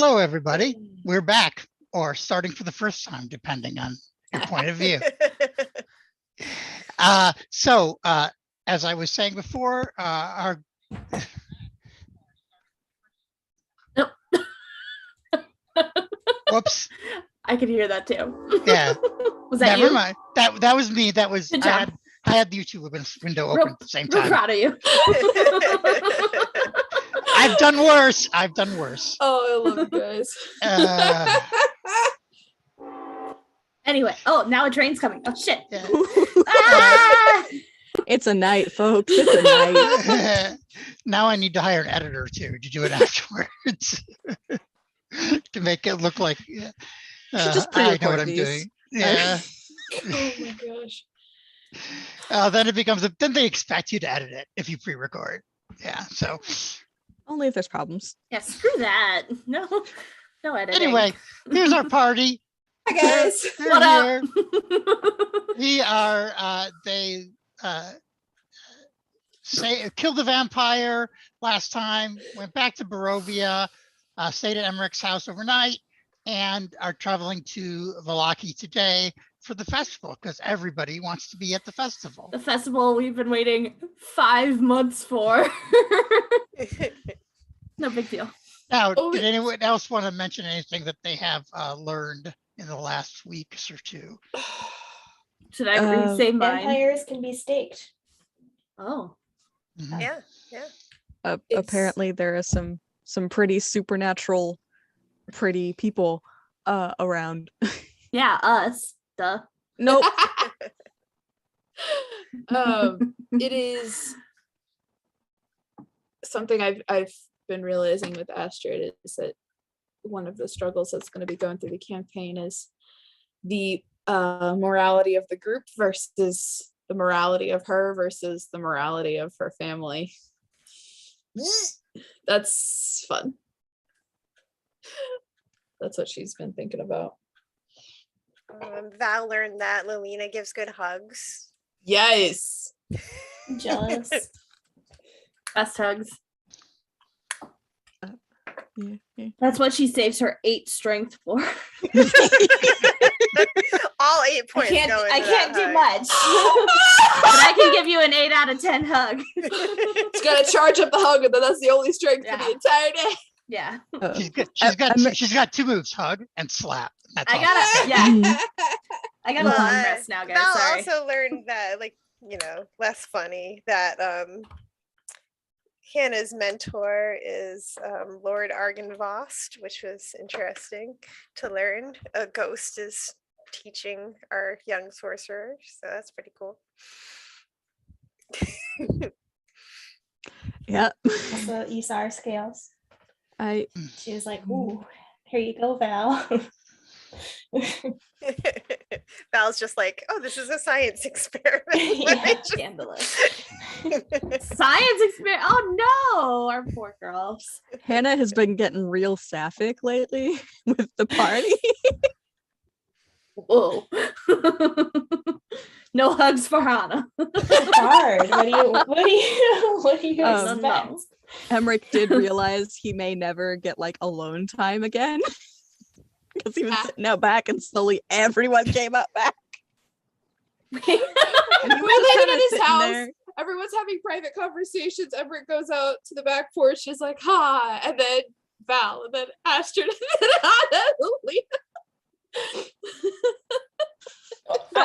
Hello, everybody. We're back, or starting for the first time, depending on your point of view. As I was saying before, Whoops. I could hear that too. Yeah. Was that Never you? mind. That was me. That was Good job. I had the YouTube window open at the same Real time. proud of you. I've done worse. Oh, I love you guys. Anyway, now a train's coming. Oh shit. Yeah. It's a night, folks. It's a night. Now I need to hire an editor too to do it afterwards to make it look like just I know what I'm these. doing. Yeah. Oh my gosh. Then it becomes then they expect you to edit it if you pre-record. Yeah. So Only if there's problems. Yeah, screw that. No editing. anyway, here's our party. Hi guys. They're What up? here. We are they killed the vampire last time, went back to Barovia, stayed at Emmerich's house overnight, and are traveling to Vallaki today for the festival because everybody wants to be at the festival. The festival we've been waiting 5 months for. No big deal. Now, did anyone else want to mention anything that they have learned in the last weeks or two? Should I say mine? Vampires can be staked. Oh. Mhm. Yeah. Apparently there are some pretty supernatural pretty people around. Yeah, us. Duh. Nope. It is something I've been realizing with Astrid is that one of the struggles that's going to be going through the campaign is the morality of the group versus the morality of her versus the morality of her family. That's fun. That's what she's been thinking about. Val learned that Lilina gives good hugs. Yes. I'm jealous. Best hugs. Yeah. That's what she saves her 8 strength for. All 8 points. I can't do much. But I can give you an 8 out of 10 hug. She's got to charge up the hug, and then that's the only strength for the entire day. Yeah. She's got 2 moves: hug and slap. That's all. I got a long rest now, guys. Val Sorry. also learned that, less funny, that Hannah's mentor is Lord Argynvost, which was interesting to learn. A ghost is teaching our young sorcerers, so that's pretty cool. Yeah. Also, you saw her scales. She was like, "Ooh, here you go, Val." Val's just like, "Oh, this is a science experiment." Yeah, scandalous. Science experiment. Oh no, our poor girls. Hannah has been getting real sapphic lately with the party. Whoa. No hugs for Hannah. Hard. What do you expect? Emmerich did realize he may never get alone time again. Because he was sitting out back and slowly everyone came up back. And he was We're living in his sitting house. there. Everyone's having private conversations. Everett goes out to the back porch, is like, "Hi," and then Val, and then Astrid, and then Hannah. Don't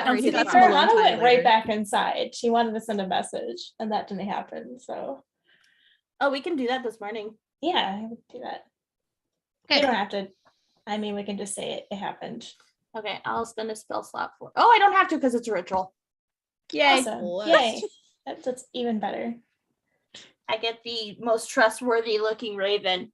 worry, he got some Hannah alone time went later. right back inside. She wanted to send a message, and that didn't happen. So, We can do that this morning. yeah, I would do that. Okay. You don't have to. I mean, we can just say it happened. Okay, I'll spend a spell slot for. Oh, I don't have to because it's a ritual. Yay! Awesome. Yay! That's even better. I get the most trustworthy looking raven.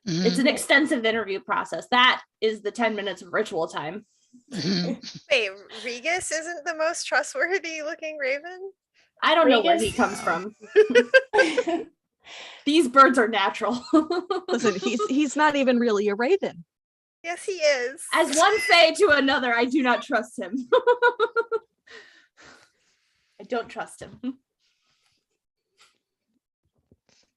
Mhm. It's an extensive interview process. That is the 10 minutes of ritual time. Mhm. Wait, Regis isn't the most trustworthy looking raven? I don't know where Regis? he comes from. These birds are natural. Listen, he's not even really a raven. Yes, he is. As one say to another, I do not trust him. I don't trust him.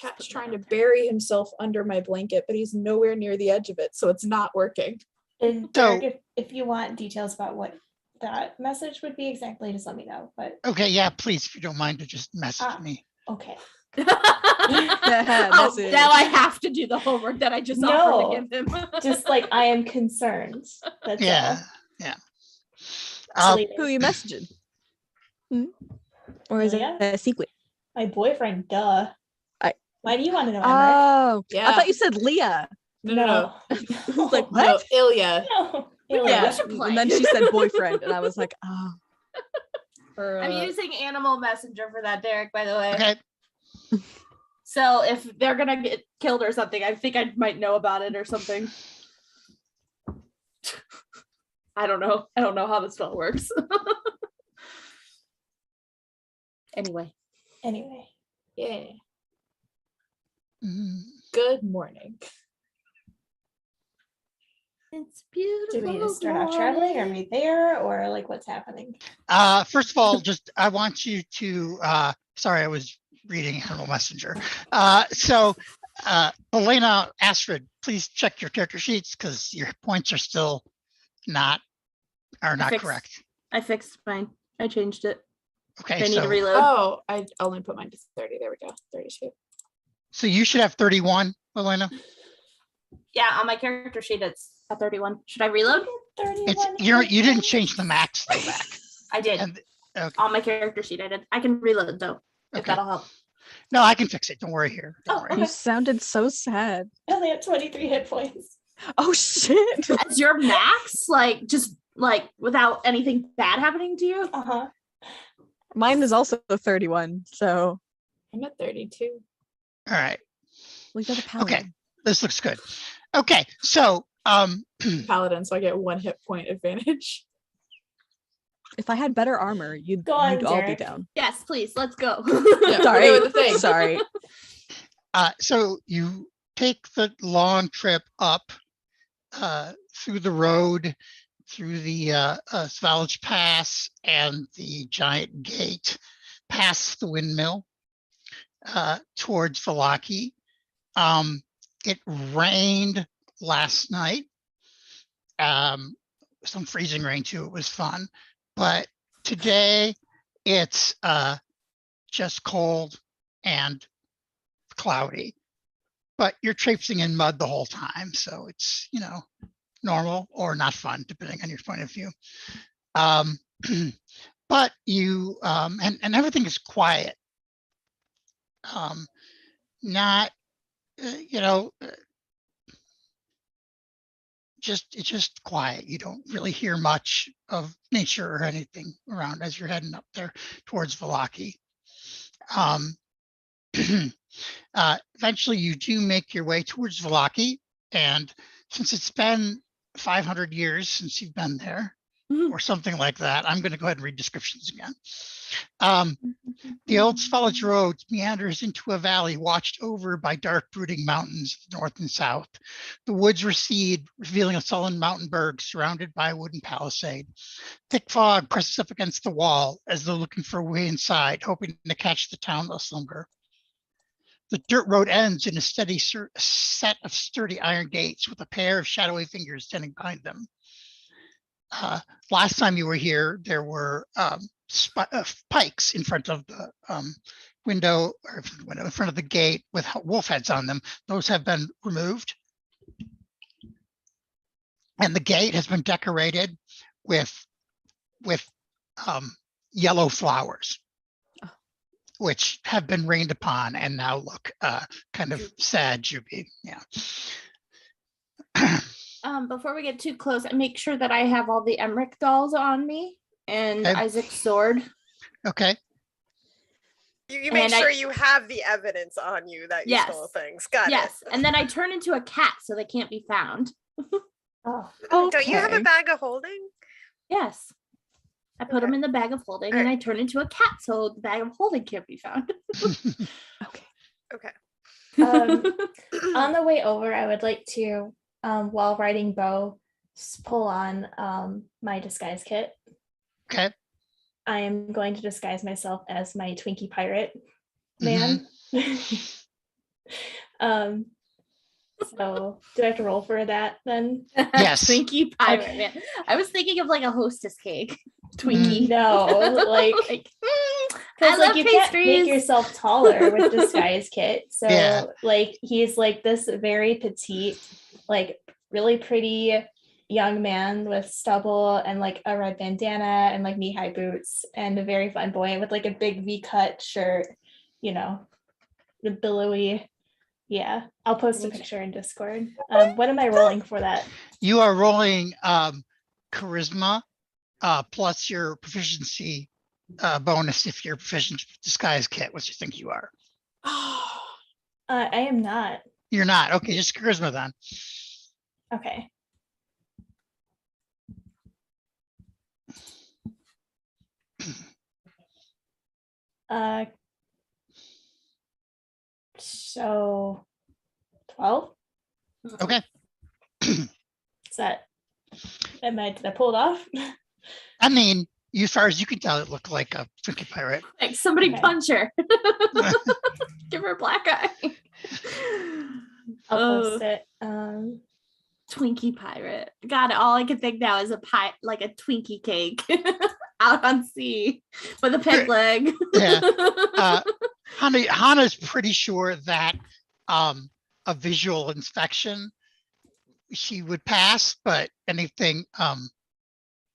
Cat's trying to bury himself under my blanket, but he's nowhere near the edge of it, so it's not working. And So- Derek, if you want details about what that message would be exactly, just let me know. But Okay, yeah, please, if you don't mind to just message Ah. me. okay. Oh, Message. now I have to do the homework that I just No. offered to give him. Just like I am concerned. That's Yeah, yeah. all. Um, Who are you messaging? Or is it Leah? a secret? My boyfriend, duh. I- Why do you want to know, Emmerich? Oh, Yeah. I thought you said Leah. No. I was like, No, what? Ilya. No. Yeah. Ilya. should play. And then she said boyfriend, and I was like, oh. I'm using Animal Messenger for that, Derek, by the way. okay, So if they're gonna get killed or something, I think I might know about it or something. I don't know. I don't know how the spell works. Anyway. Yeah. Mm, Good morning. It's Do beautiful. we just start off traveling? Are we there? Or like what's happening? first of all, I want you to, sorry, I was reading Animal Messenger. Elena, Astrid, please check your character sheets because your points are still not fixed. correct. I fixed mine. I changed it. Okay, I need to so, reload. Oh, I only put mine to 30. There we go. 32. so you should have 31, Elena. Yeah, on my character sheet, it's a 31. Should I reload? 31. You didn't change the max though back. I did. And, okay. On my character sheet, I did. I can reload though, if Okay. that'll help. No, I can fix it. Don't worry here. Don't Oh, worry. okay. You sounded so sad. I only have 23 hit points. Oh, shit. Is your max like just like without anything bad happening to you? Uh-huh. Mine is also 31, so I'm at 32. All right. we got a paladin. Okay. This looks good. Okay. So, Paladin, so I get 1 hit point advantage. If I had better armor, you'd Go on, all be Derek. down. Yes, please. Let's go. Yeah, Sorry. we're doing the thing. Sorry. so you take the long trip up through the road, through the Svalage Pass and the giant gate, past the windmill, towards Valaki. It rained last night. Some freezing rain too. It was fun. But today it's just cold and cloudy. But you're traipsing in mud the whole time. So it's, normal or not fun, depending on your point of view. But you, and everything is quiet. Not, it's just quiet. You don't really hear much of nature or anything around as you're heading up there towards Valaki. Eventually you do make your way towards Valaki, and since it's been 500 years since you've been there, or something like that, I'm going to go ahead and read descriptions again. The old Svalage Road meanders into a valley watched over by dark brooding mountains north and south. The woods recede, revealing a sullen mountain berg surrounded by a wooden palisade. Thick fog presses up against the wall as though looking for a way inside, hoping to catch the town asleep. The dirt road ends in a steady set of sturdy iron gates with a pair of shadowy fingers standing behind them. Last time you were here, there were pikes in front of the window, or in front of the gate with wolf heads on them. Those have been removed. And the gate has been decorated with yellow flowers, which have been rained upon and now look kind of sad, droopy. Yeah. Before we get too close, I make sure that I have all the Emmerich dolls on me and Okay. Isaac's sword. Okay. You make And sure you have the evidence on you that you Yes. stole things. Got Yes, it. and then I turn into a cat so they can't be found. Oh, Don't you have a Okay. bag of holding? Yes. I put Okay. them in the bag of holding and I turn into a cat so the bag of holding can't be found. Okay. Okay. on the way over, I would like to, while riding Bo, pull on my disguise kit. Okay. I am going to disguise myself as my Twinkie pirate man. Um, so do I have to roll for that then? Yes. Twinkie pirate Okay. man. I was thinking of like a hostess cake. Twinkie. No, like Like, because I like love you can't make pastries. yourself taller with disguise kit. So Yeah. like he's like this very petite, like really pretty young man with stubble and like a red bandana and like knee-high boots and a very flamboyant with like a big V-cut shirt, you know, the billowy. Yeah, I'll post a picture in Discord. What am I rolling for that? You are rolling charisma plus your proficiency bonus if you're proficient with disguise kit, which you think you are. I am not. You're not. Okay, just charisma then. Okay. So 12? Okay. Is that did I pull it off? I mean, as far as you can tell, it looked like a Twinkie pirate. Like somebody Okay. punch her. Give her a black eye. I'll Oh, post it. Twinkie pirate. God, all I can think now is a pie, like a Twinkie cake out on sea with a peg leg. Yeah. Hana's pretty sure that a visual inspection she would pass, but anything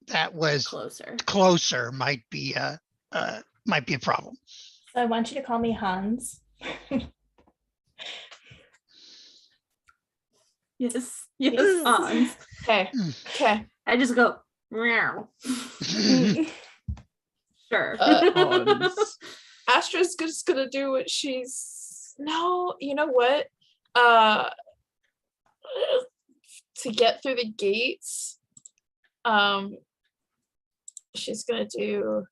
that was closer might be a problem. So I want you to call me Hans. Yes, Yes. Hans. Okay. Okay. I just go, meow. Sure. Astra's just gonna do what she's. No, you know what? To get through the gates, she's gonna do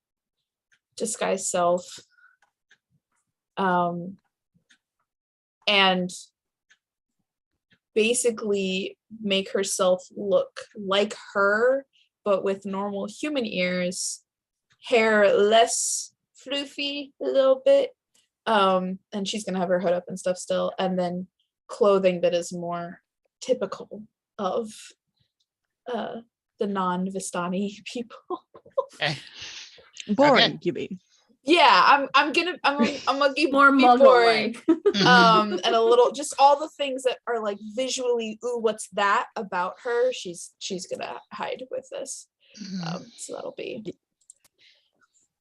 disguise self, and basically make herself look like her, but with normal human ears, hair less floofy a little bit, and she's gonna have her hood up and stuff still, and then clothing that is more typical of the non-Vistani people. Okay. Boring, Okay. you mean? Yeah, I'm gonna be More be muggle boring. like. And a little, just all the things that are like visually, ooh, what's that about her? She's gonna hide with this. So that'll be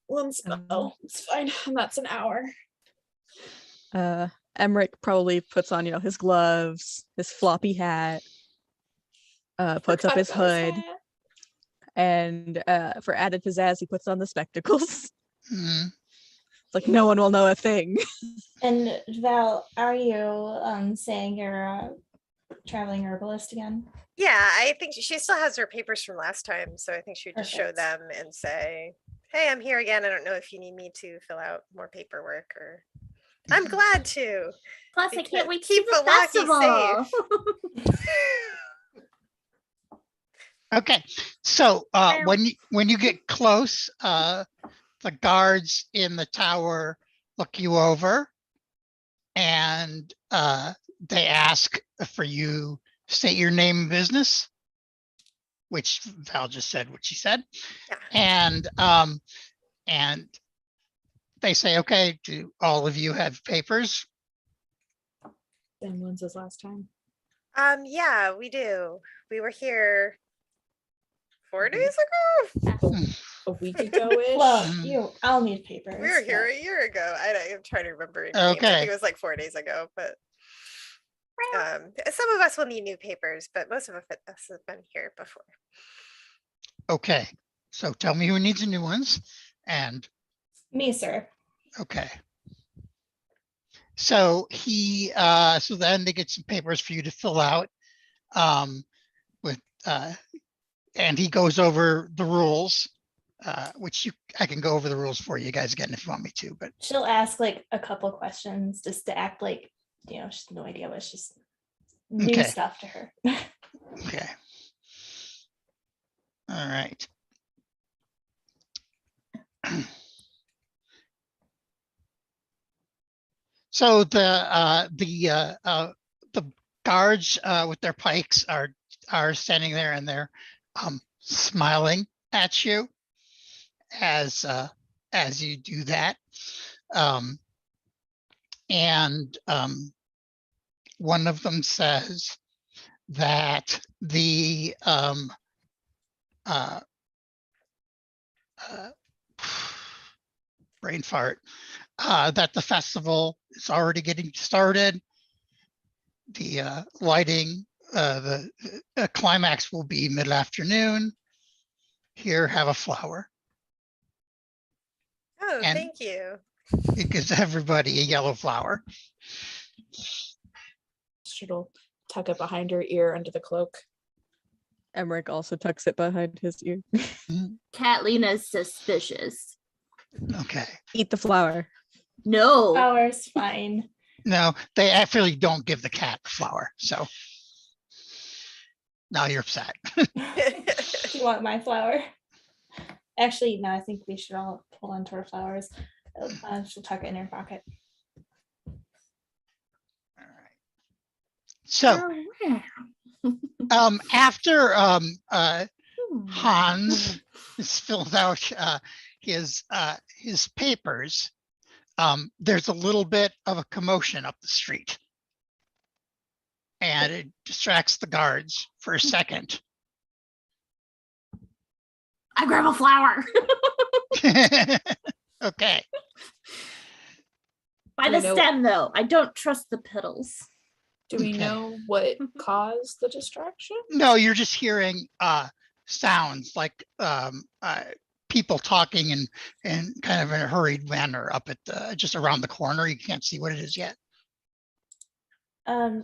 one spell. It's fine. And that's an hour. Emmerich probably puts on, his gloves, his floppy hat, puts up his hood, and for added pizzazz, he puts on the spectacles. Mhm. It's like no one will know a thing. And Val, are you saying you're a traveling herbalist again? Yeah, I think she still has her papers from last time, so I think she would just show Perfect. them and say, hey, I'm here again. I don't know if you need me to fill out more paperwork or I'm glad to. Plus, I Because can't wait to keep see the Valaki festival. Okay, so when you get close, the guards in the tower look you over, and they ask for you state your name and business, which Val just said what she said, Yeah. and they say, okay, do all of you have papers? Then when's his last time? Yeah, we do. We were here 4 days ago. A week ago-ish. Well, I'll need papers. We were here but- a year ago. I'm trying to remember. I Okay. think it was like 4 days ago, but some of us will need new papers, but most of us have been here before. Okay, so tell me who needs the new ones, and Me, sir. okay. So so then they get some papers for you to fill out, and he goes over the rules, which I can go over the rules for you guys again if you want me to, but She'll ask like a couple questions just to act like, she has no idea, but it's just new Okay. stuff to her. okay. All right. So the guards with their pikes are standing there, and they're smiling at you as you do that. And one of them says that the brain fart, that the festival is already getting started. The lighting, the climax will be mid-afternoon. Here, have a flower. Oh, And- thank you. It gives everybody a yellow flower. She'll tuck it behind her ear under the cloak. Emmerich also tucks it behind his ear. Catalina's suspicious. Okay. Eat the flower. No. Flower's fine. No, they actually don't give the cat a flower. So now you're upset. You want my flower? Actually, no, I think we should all pull onto our flowers. She'll tuck it in her pocket. All right. So after Hans has filled out his papers, there's a little bit of a commotion up the street, and it distracts the guards for a second. I grab a flower. Okay. By Do the we know- stem, though. I don't trust the petals. Do we Okay. know what caused the distraction? No, you're just hearing sounds like people talking and kind of in a hurried manner up at just around the corner. You can't see what it is yet. Hana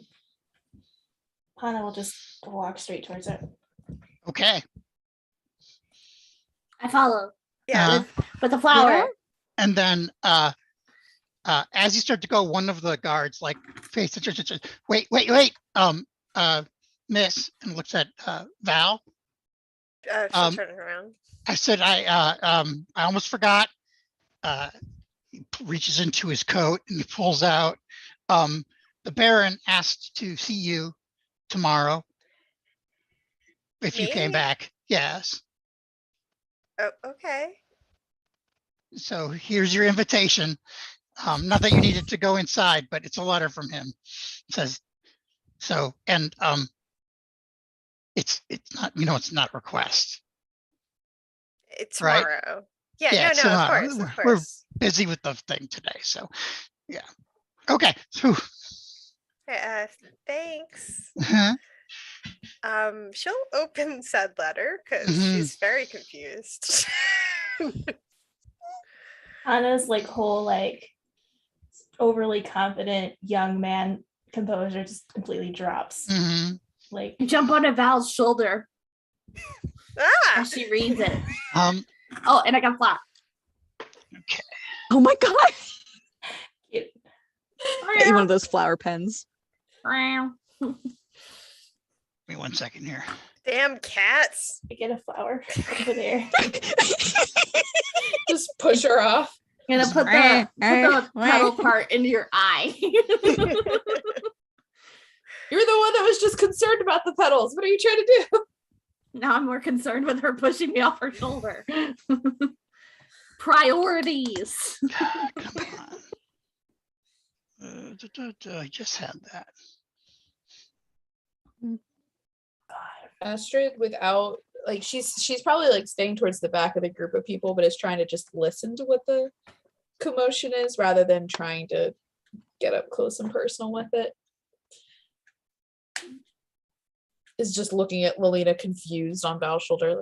will just walk straight towards it. Okay. I follow. Yeah. But the flower. And then as you start to go, one of the guards like face it, wait, miss, and looks at Val. She'll turn it around. I said, I almost forgot. He reaches into his coat and he pulls out. The Baron asked to see you tomorrow. If you came Me? back, yes. Oh, okay. So here's your invitation. Not that you needed to go inside, but it's a letter from him. It says so, and it's not, it's not a request. It's Right? tomorrow. Yeah, Yeah, it's no, of tomorrow. course, of We're course. busy with the thing today, so yeah. Okay. So Thanks. uh-huh. She'll open said letter because Mhm. she's very confused. Hana's whole overly confident young man composure just completely drops. Mhm. You jump onto Val's shoulder Ah, as she reads it. Oh, and I got flat. Oh my god! Cute. Get you one of those flower pens. give me 1 second here. damn cats. I get a flower over there. Just push her off. I'm gonna put the petal part into your eye. You're the one that was just concerned about the petals. What are you trying to do? Now I'm more concerned with her pushing me off her shoulder. Priorities. Come on. I just had that. Astrid, without she's probably staying towards the back of the group of people, but is trying to just listen to what the commotion is rather than trying to get up close and personal with it. Is just looking at Lilina confused on Val's shoulder,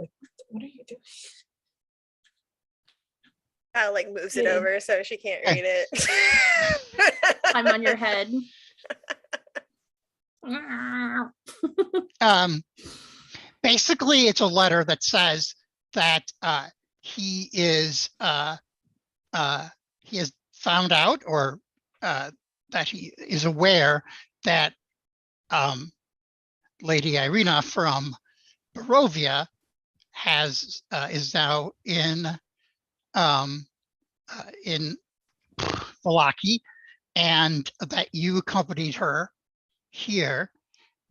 what are you doing? Moves it Yeah. over so she can't read it. I'm on your head. Basically, it's a letter that says that he has found out, or that he is aware that Lady Irina from Barovia is now in Valaki, and that you accompanied her here,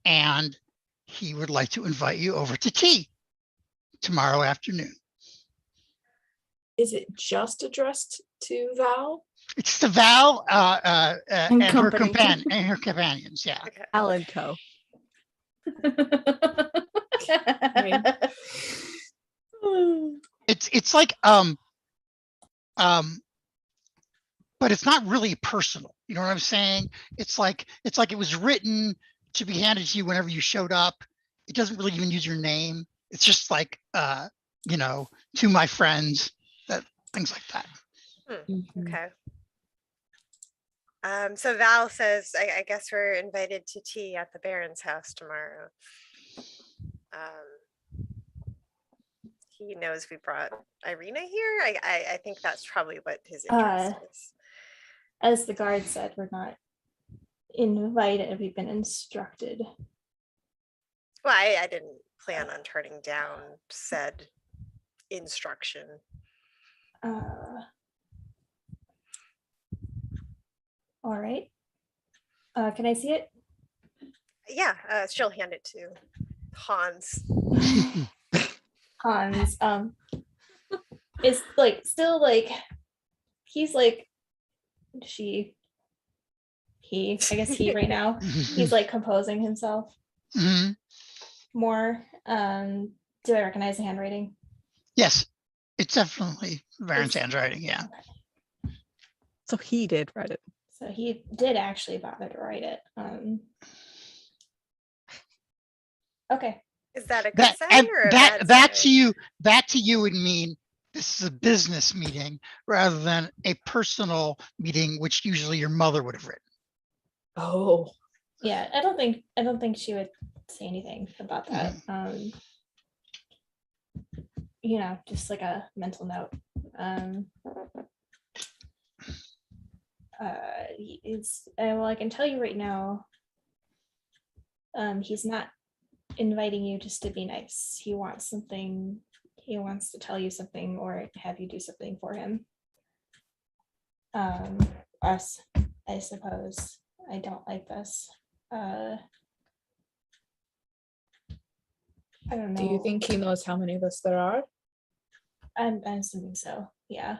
and he would like to invite you over to tea tomorrow afternoon. Is it just addressed to Val? It's to Val and her company. companions. Yeah. Okay. Alan Co. It's like but it's not really personal. You know what I'm saying? It's like it was written to be handed to you whenever you showed up. It doesn't really even use your name. It's just like you know, to my friends, that things like that. Okay. So Val says, I guess we're invited to tea at the Baron's house tomorrow. He knows we brought Irina here. I think that's probably what his interest is. As the guard said, we're not invited, we've been instructed. Well, I didn't plan on turning down said instruction. All right. Can I see it? Yeah, she'll hand it to Hans. Hans, is like still like he's like he I guess he right now he's like composing himself Mhm. more. Do I recognize the handwriting? Yes, it's definitely Baron's handwriting. Yeah. So he did write it. So he did actually bother to write it. Okay. Is that a good That sign and or a that bad that sign? to you would mean this is a business meeting rather than a personal meeting, which usually your mother would have written. Oh, Yeah, I don't think she would say anything about that. You know, just like a mental note. Well, I can tell you right now, he's not inviting you just to be nice. He wants something. He wants to tell you something or have you do something for him. Us, I suppose. I don't like this. I don't know. do you think he knows how many of us there are? I'm assuming so. Yeah.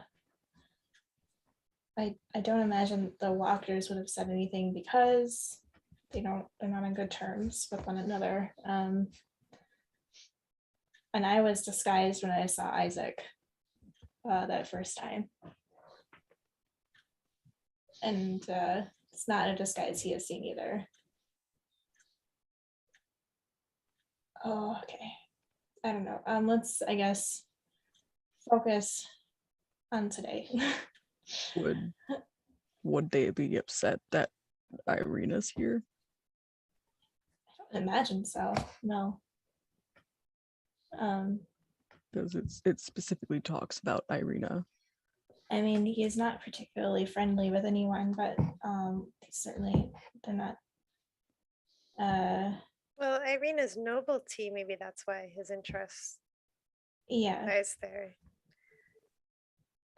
I don't imagine the walkers would have said anything because they're not on good terms with one another. And I was disguised when I saw Isaac that first time. And it's not a disguise he has seen either. Oh, okay. I don't know. Let's, I guess, focus on today. Would they be upset that Irina's here? I don't imagine so. No. Because it specifically talks about Irina. I mean, he's not particularly friendly with anyone, but certainly they're not. Well, Irina's nobility, maybe that's why his interest Yeah. lies there.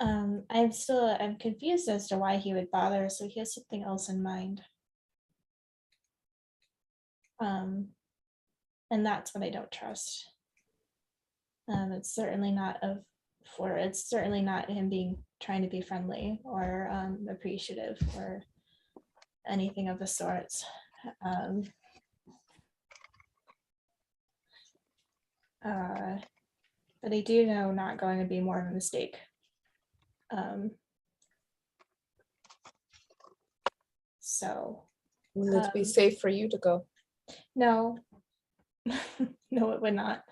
I'm confused as to why he would bother, so he has something else in mind. And that's what I don't trust. It's certainly not him trying to be friendly or appreciative or anything of the sorts. But I do know not going to be more of a mistake. So Will it be safe for you to go? no, no, it would not.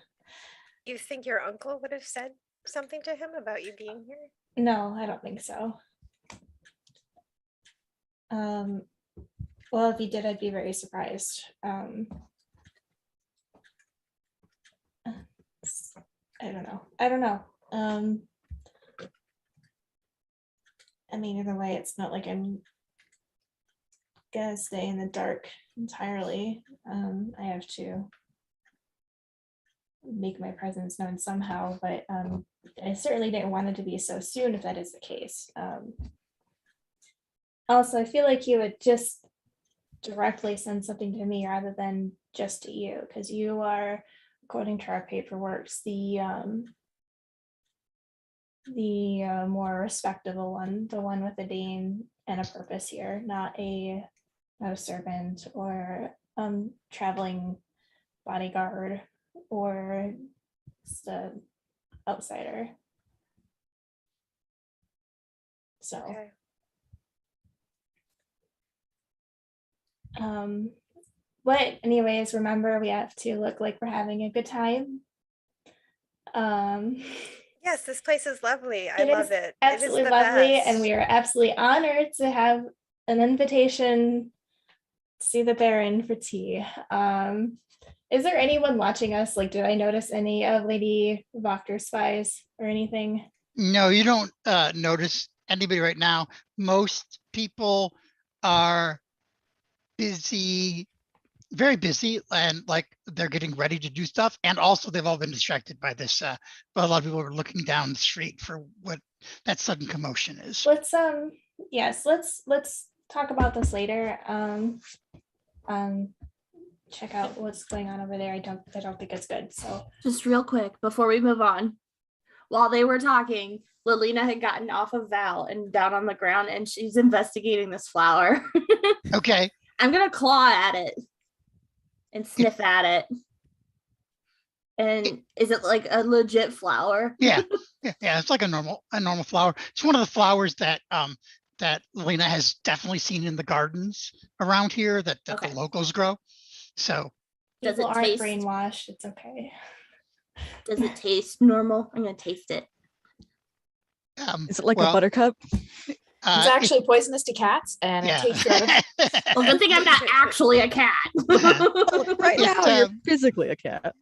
You think your uncle would have said something to him about you being here? No, I don't think so. Well, if he did, I'd be very surprised. I don't know. I mean, either way, it's not like I'm gonna stay in the dark entirely. I have to make my presence known somehow, but I certainly didn't want it to be so soon if that is the case. Also, I feel like you would just directly send something to me rather than just to you, because you are, according to our paperwork, the more respectable one, the one with a name and a purpose here, not a servant or traveling bodyguard or just a outsider. So Okay. but anyways, remember we have to look like we're having a good time. Yes, this place is lovely. I It love is it. It is absolutely the lovely, best. and we are absolutely honored to have an invitation to see the Baron for tea. Is there anyone watching us? Like, did I notice any of Lady Voctor's spies or anything? No, you don't notice anybody right now. Most people are busy, very busy, and like they're getting ready to do stuff. And also they've all been distracted by this. But a lot of people are looking down the street for what that sudden commotion is. Let's yes, let's talk about this later. Check out what's going on over there. I don't think it's good. So Just real quick before we move on. While they were talking, Lilina had gotten off of Val and down on the ground, and she's investigating this flower. Okay. I'm gonna claw at it and sniff at it. And is it like a legit flower? Yeah. Yeah. It's like a normal flower. It's one of the flowers that that Lena has definitely seen in the gardens around here that Okay. the locals grow. So Does people it aren't taste? brainwashed. It's okay. Does it taste normal? I'm gonna taste it. Is it like well, a buttercup? It's actually poisonous to cats, and yeah. it tastes rather. Well, good thing I'm not actually a cat. Well, right It, now, you're physically a cat.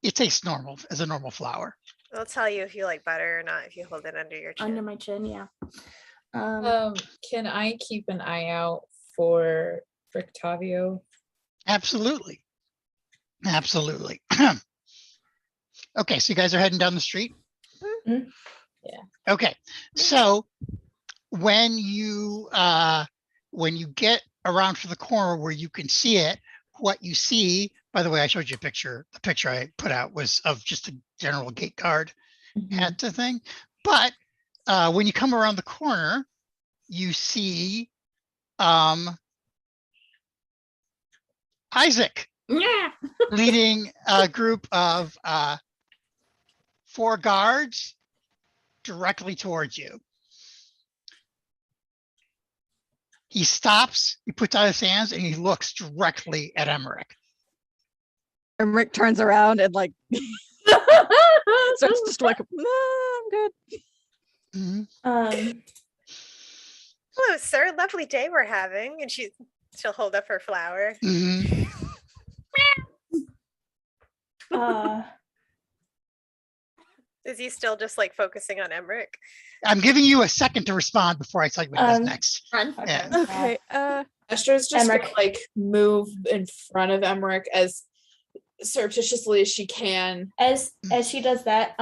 it tastes normal as a normal flower. It'll tell you if you like butter or not if you hold it under your chin. Under my chin, yeah. Can I keep an eye out for Frictavio? Absolutely. Absolutely. Okay, so you guys are heading down the street? Mhm. Yeah. Okay, so when you get around to the corner where you can see it, what you see, by the way, I showed you a picture. The picture I put out was of just a general gate guard at the thing. But when you come around the corner, you see Isaac Yeah. leading a group of 4 guards directly towards you. He stops, he puts out his hands, and he looks directly at Emmerich. And Rick turns around and like starts just like, no, I'm good. Mhm. Hello, sir. Lovely day we're having. And she'll hold up her flower. Mhm. Is he still just like focusing on Emmerich? I'm giving you a second to respond before I tell you what he does next. Run. Yeah. Okay. Esther's just Emmerich. gonna like move in front of Emmerich as surreptitiously as she can. As she does that,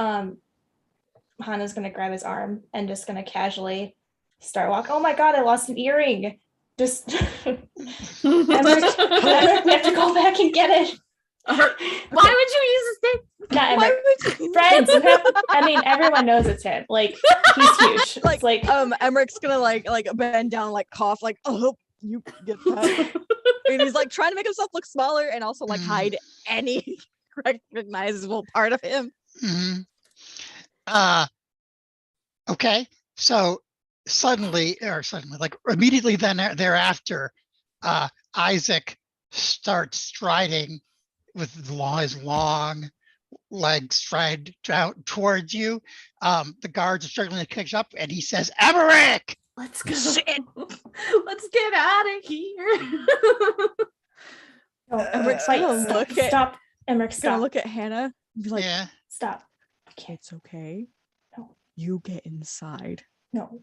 Hannah's gonna grab his arm and just gonna casually start walking. Oh my god, I lost an earring. Just Emmerich, we have to go back and get it. Why would you use a stick? Not Why Emmerich. would you- Friends, I mean, everyone knows it's him. Like, he's huge. Like, It's like, Emmerich's gonna like bend down, like cough, like, oh, you get that. And he's like trying to make himself look smaller and also like hide any recognizable part of him. Mhm. Okay, so suddenly, like immediately then thereafter, Isaac starts striding with his long legs stride out towards you. The guards are struggling to catch up, and he says, "Emmerich!" Let's go. Let's get out of here. no, Emmerich, fight. gonna Stop. look at- Stop. Emmerich, He's gonna stop. look at Hannah and be like, Yeah. Stop. I can't. it's okay. No. You get inside. No.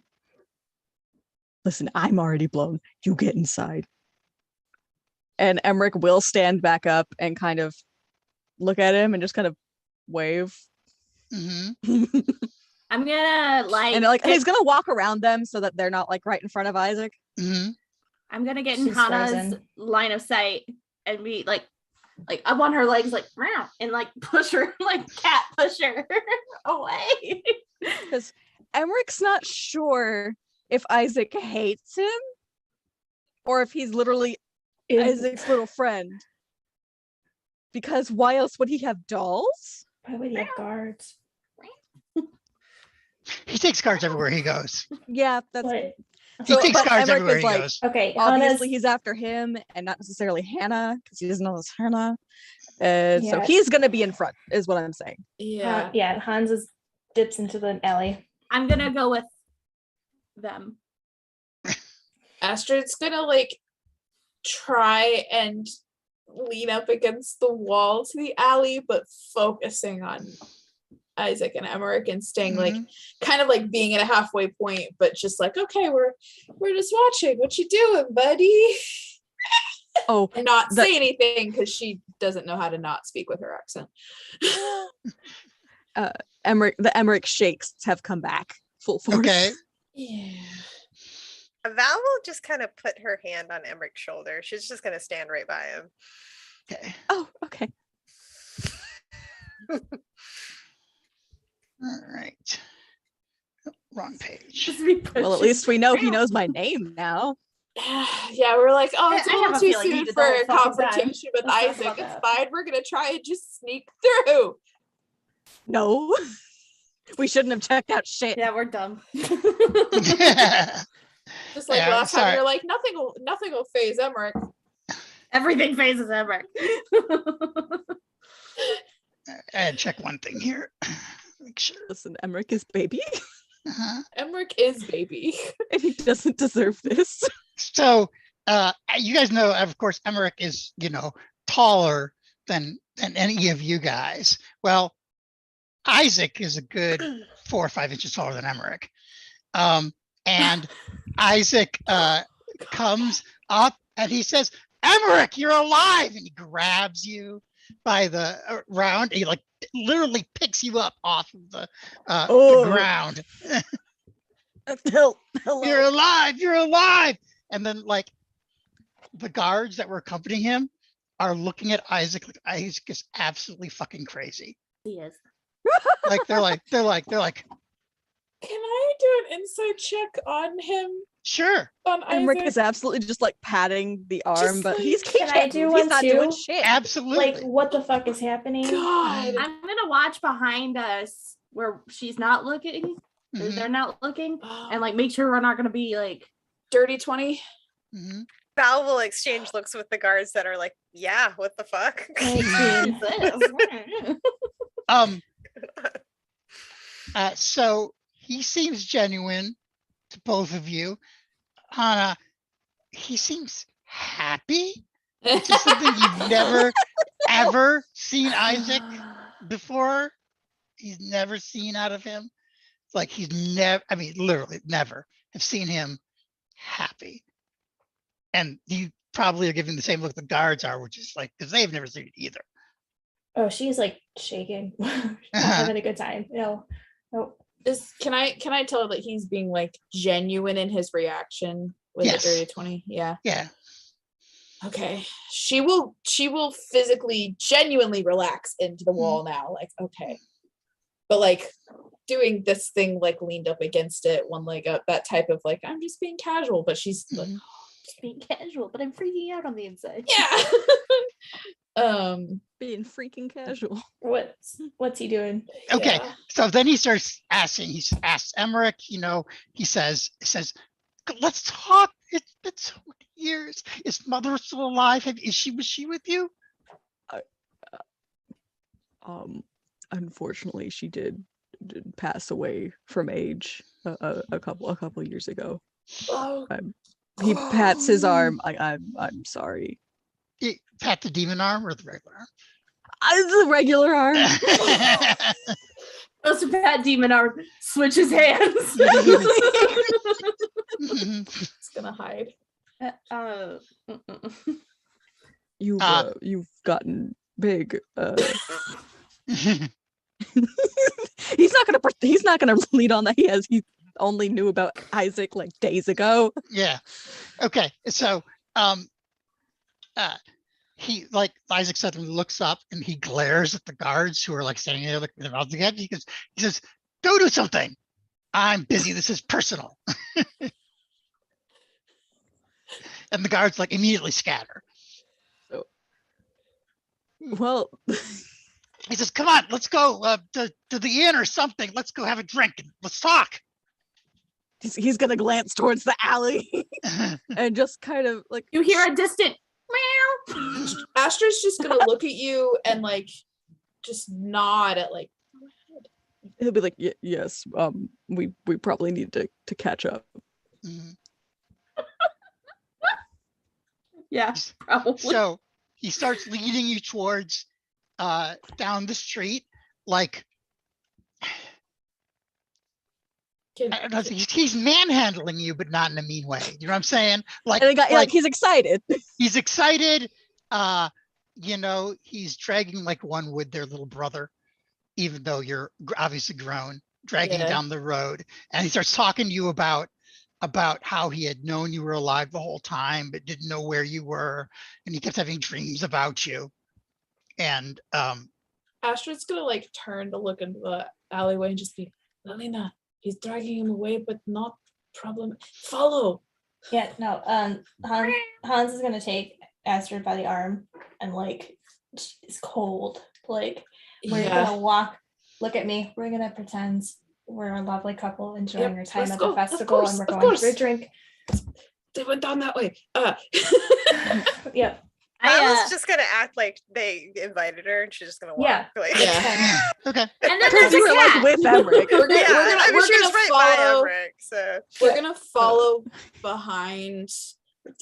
Listen, I'm already blown. You get inside. And Emmerich will stand back up and kind of look at him and just kind of wave. Hmm. I'm gonna like, And like he's gonna walk around them so that they're not like right in front of Isaac. Mhm. I'm gonna get in She's Hannah's frozen. line of sight and be like up on her legs, like "Meow," and like push her, like cat push her away. Because Emmerich's not sure if Isaac hates him or if he's literally Isaac's little friend. Because why else would he have dolls? Why would he have guards? He takes guards everywhere he goes. Yeah, that's What? He takes but guards Emmerich everywhere is he like, goes. Okay, obviously Hannah's, he's after him and not necessarily Hannah because he doesn't know it's Hannah. And so Yeah. he's gonna be in front, is what I'm saying. Yeah. yeah, Hans dips into the alley. I'm gonna go with them. Astrid's gonna like try and lean up against the wall to the alley, but focusing on Isaac and Emmerich and staying like kind of like being at a halfway point, but just like, okay, we're just watching. What you doing, buddy? Oh, And not say anything because she doesn't know how to not speak with her accent. the Emmerich shakes have come back full force. Okay. Yeah. Val will just kind of put her hand on Emmerich's shoulder. She's just going to stand right by him. Okay. Oh, okay. All right. Oh, wrong page. Just be Well, at pushing. least we know he knows my name now. Yeah, we're like, oh, it's a I little have a too feeling he soon did for the whole a fucking time. confrontation with Let's talk Isaac. about It's that. fine. We're gonna try and just sneak through. No. We shouldn't have checked out shit. Yeah, we're dumb. Just like Yeah, last time, sorry. you're like, nothing will phase Emmerich. Everything phases Emmerich. And check one thing here. Make sure. Listen, Emmerich is baby, Uh-huh. Emmerich is baby. and he doesn't deserve this. So you guys know, of course, Emmerich is, taller than any of you guys. Well, Isaac is a good 4 or 5 inches taller than Emmerich. And Isaac comes up and he says, Emmerich, you're alive. And he grabs you by the round. He like literally picks you up off of the ground. Hello. You're alive. You're alive. And then like the guards that were accompanying him are looking at Isaac like Isaac is absolutely fucking crazy. He is. Like they're like, Can I do an insight check on him? sure. On Emmerich Isaac? is absolutely just like patting the arm, Just but like, he can I can't do move. one He's not doing too? shit. Absolutely. Like, what the fuck is happening? God. I'm gonna watch behind us where she's not looking, or Mhm, they're not looking, and like make sure we're not gonna be like Dirty 20. mhm. Val will exchange looks with the guards that are like, yeah, what the fuck? 19. So he seems genuine to both of you. Hannah, he seems happy, which is something you've never ever seen Isaac before. He's never seen out of him. Like he's never, I mean, literally never have seen him happy. And you probably are giving the same look the guards are, which is like, because they've never seen it either. Oh, she's like shaking. Not having a good time. No. Can I tell that he's being like genuine in his reaction with Yes. a dirty 20? Yeah. Yeah. Okay. She will physically genuinely relax into the wall now. Like, okay. But like doing this thing like leaned up against it, one leg up, that type of like, I'm just being casual, but she's like, Mhm. just being casual, but I'm freaking out on the inside. yeah. Being freaking casual. What's he doing? Okay. Yeah. So then he starts asking, he asks Emmerich, he says, let's talk. It's been so many years. Is mother still alive? Was she with you? Unfortunately, she did pass away from age a couple years ago. Oh, He pats his arm. I'm sorry. Pat the demon arm or the regular arm? The regular arm. Goes to Pat Demon Arm, switches hands. it's gonna hide. You've gotten big. He's not gonna lead on that he only knew about Isaac like days ago. Yeah. Okay. So he, like Isaac suddenly looks up and he glares at the guards who are like standing there looking at their mouths again. He says, "Go do something. I'm busy. This is personal." And the guards like immediately scatter. Well, He says, "Come on, let's go to the inn or something. Let's go have a drink and let's talk." he's gonna glance towards the alley and just kind of like You hear a distant meow. Astra's just gonna look at you and like just nod at like. he'll be like, yes, we probably need to catch up. Mhm. Yeah, probably. So he starts leading you towards down the street, like Can, I don't know, he's manhandling you, but not in a mean way. You know what I'm saying? Like, And the guy, like he's excited. he's excited. You know, he's dragging like one would their little brother, even though you're obviously grown, dragging you Yeah. down the road. And he starts talking to you about how he had known you were alive the whole time, but didn't know where you were. And he kept having dreams about you. And Astra's gonna like turn to look into the alleyway and just be, Lelina, he's dragging him away, but not problem. Follow. Yeah, no. Hans is gonna take Astrid by the arm and like it's cold. Like we're gonna walk. Look at me. We're gonna pretend we're a lovely couple enjoying our time let's at go. the Of festival, course, and we're of going for a course. drink. They went down that way. Yep. I was just gonna act like they invited her and she's just gonna walk. Yeah. Like, Yeah. okay. And then Because there's you a were like cat. with Emmerich. We're gonna, Yeah, I mean, we're she was gonna right by follow. Emmerich, so We're gonna follow behind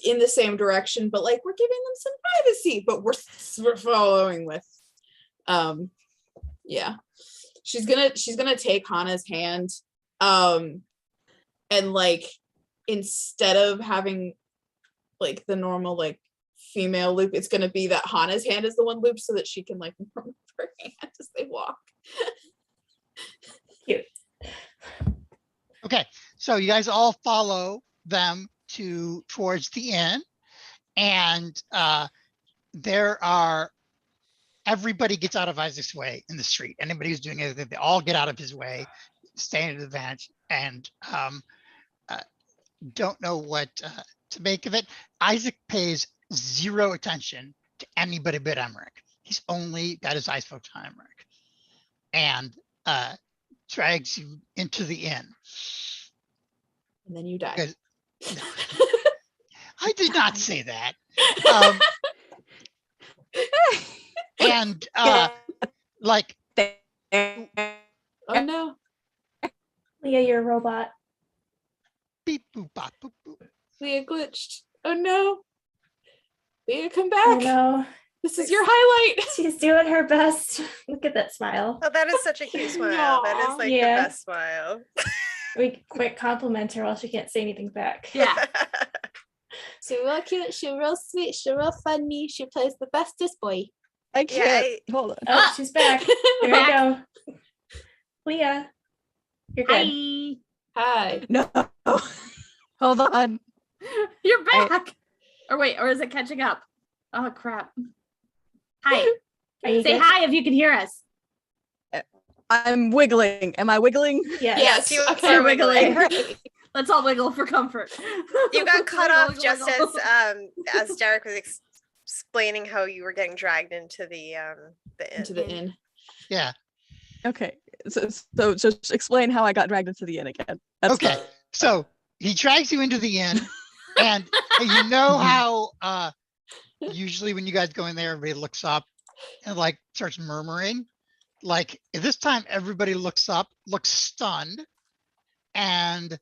in the same direction, but like we're giving them some privacy, but we're following with yeah. She's gonna take Hannah's hand and like instead of having like the normal like female loop, it's gonna be that Hannah's hand is the one loop so that she can like move her hand as they walk. Cute. Okay. So you guys all follow them towards the inn, and everybody gets out of Isaac's way in the street. Anybody who's doing anything, they all get out of his way, stay at an advantage, and don't know what to make of it. Isaac pays zero attention to anybody but Emmerich. He's only got his eyes focused on Emmerich, and drags you into the inn. And then you die. Because- I did not say that. And like, Oh no. Leah, you're a robot. beep boop bop boop boop. Leah glitched. Oh no. Leah, come I back. know. This is your highlight. She's doing her best. Look at that smile. oh, that is such a cute smile. That is like Yeah. the best smile. We quick compliment her while she can't say anything back. Yeah. She's real cute. She's real sweet. She's real funny. She plays the bestest boy. I can't. Hold on. Oh, she's back. Here we go. Leah, you're good. Hi. Hi. No. Hold on. You're back. Or wait, or is it catching up? Oh crap. Hi. Are you Say good? hi if you can hear us. I'm wiggling. Am I wiggling? Yes. Yes, you Okay, are wiggling. Let's all wiggle for comfort. You got cut Wiggle, off wiggle, just wiggle. as Derek was explaining how you were getting dragged into the inn. Into the inn. Yeah. Okay. So just explain how I got dragged into the inn again. That's Okay. fine. So he drags you into the inn, and you know how usually when you guys go in there, everybody looks up and like starts murmuring. Like this time, everybody looks up, looks stunned, and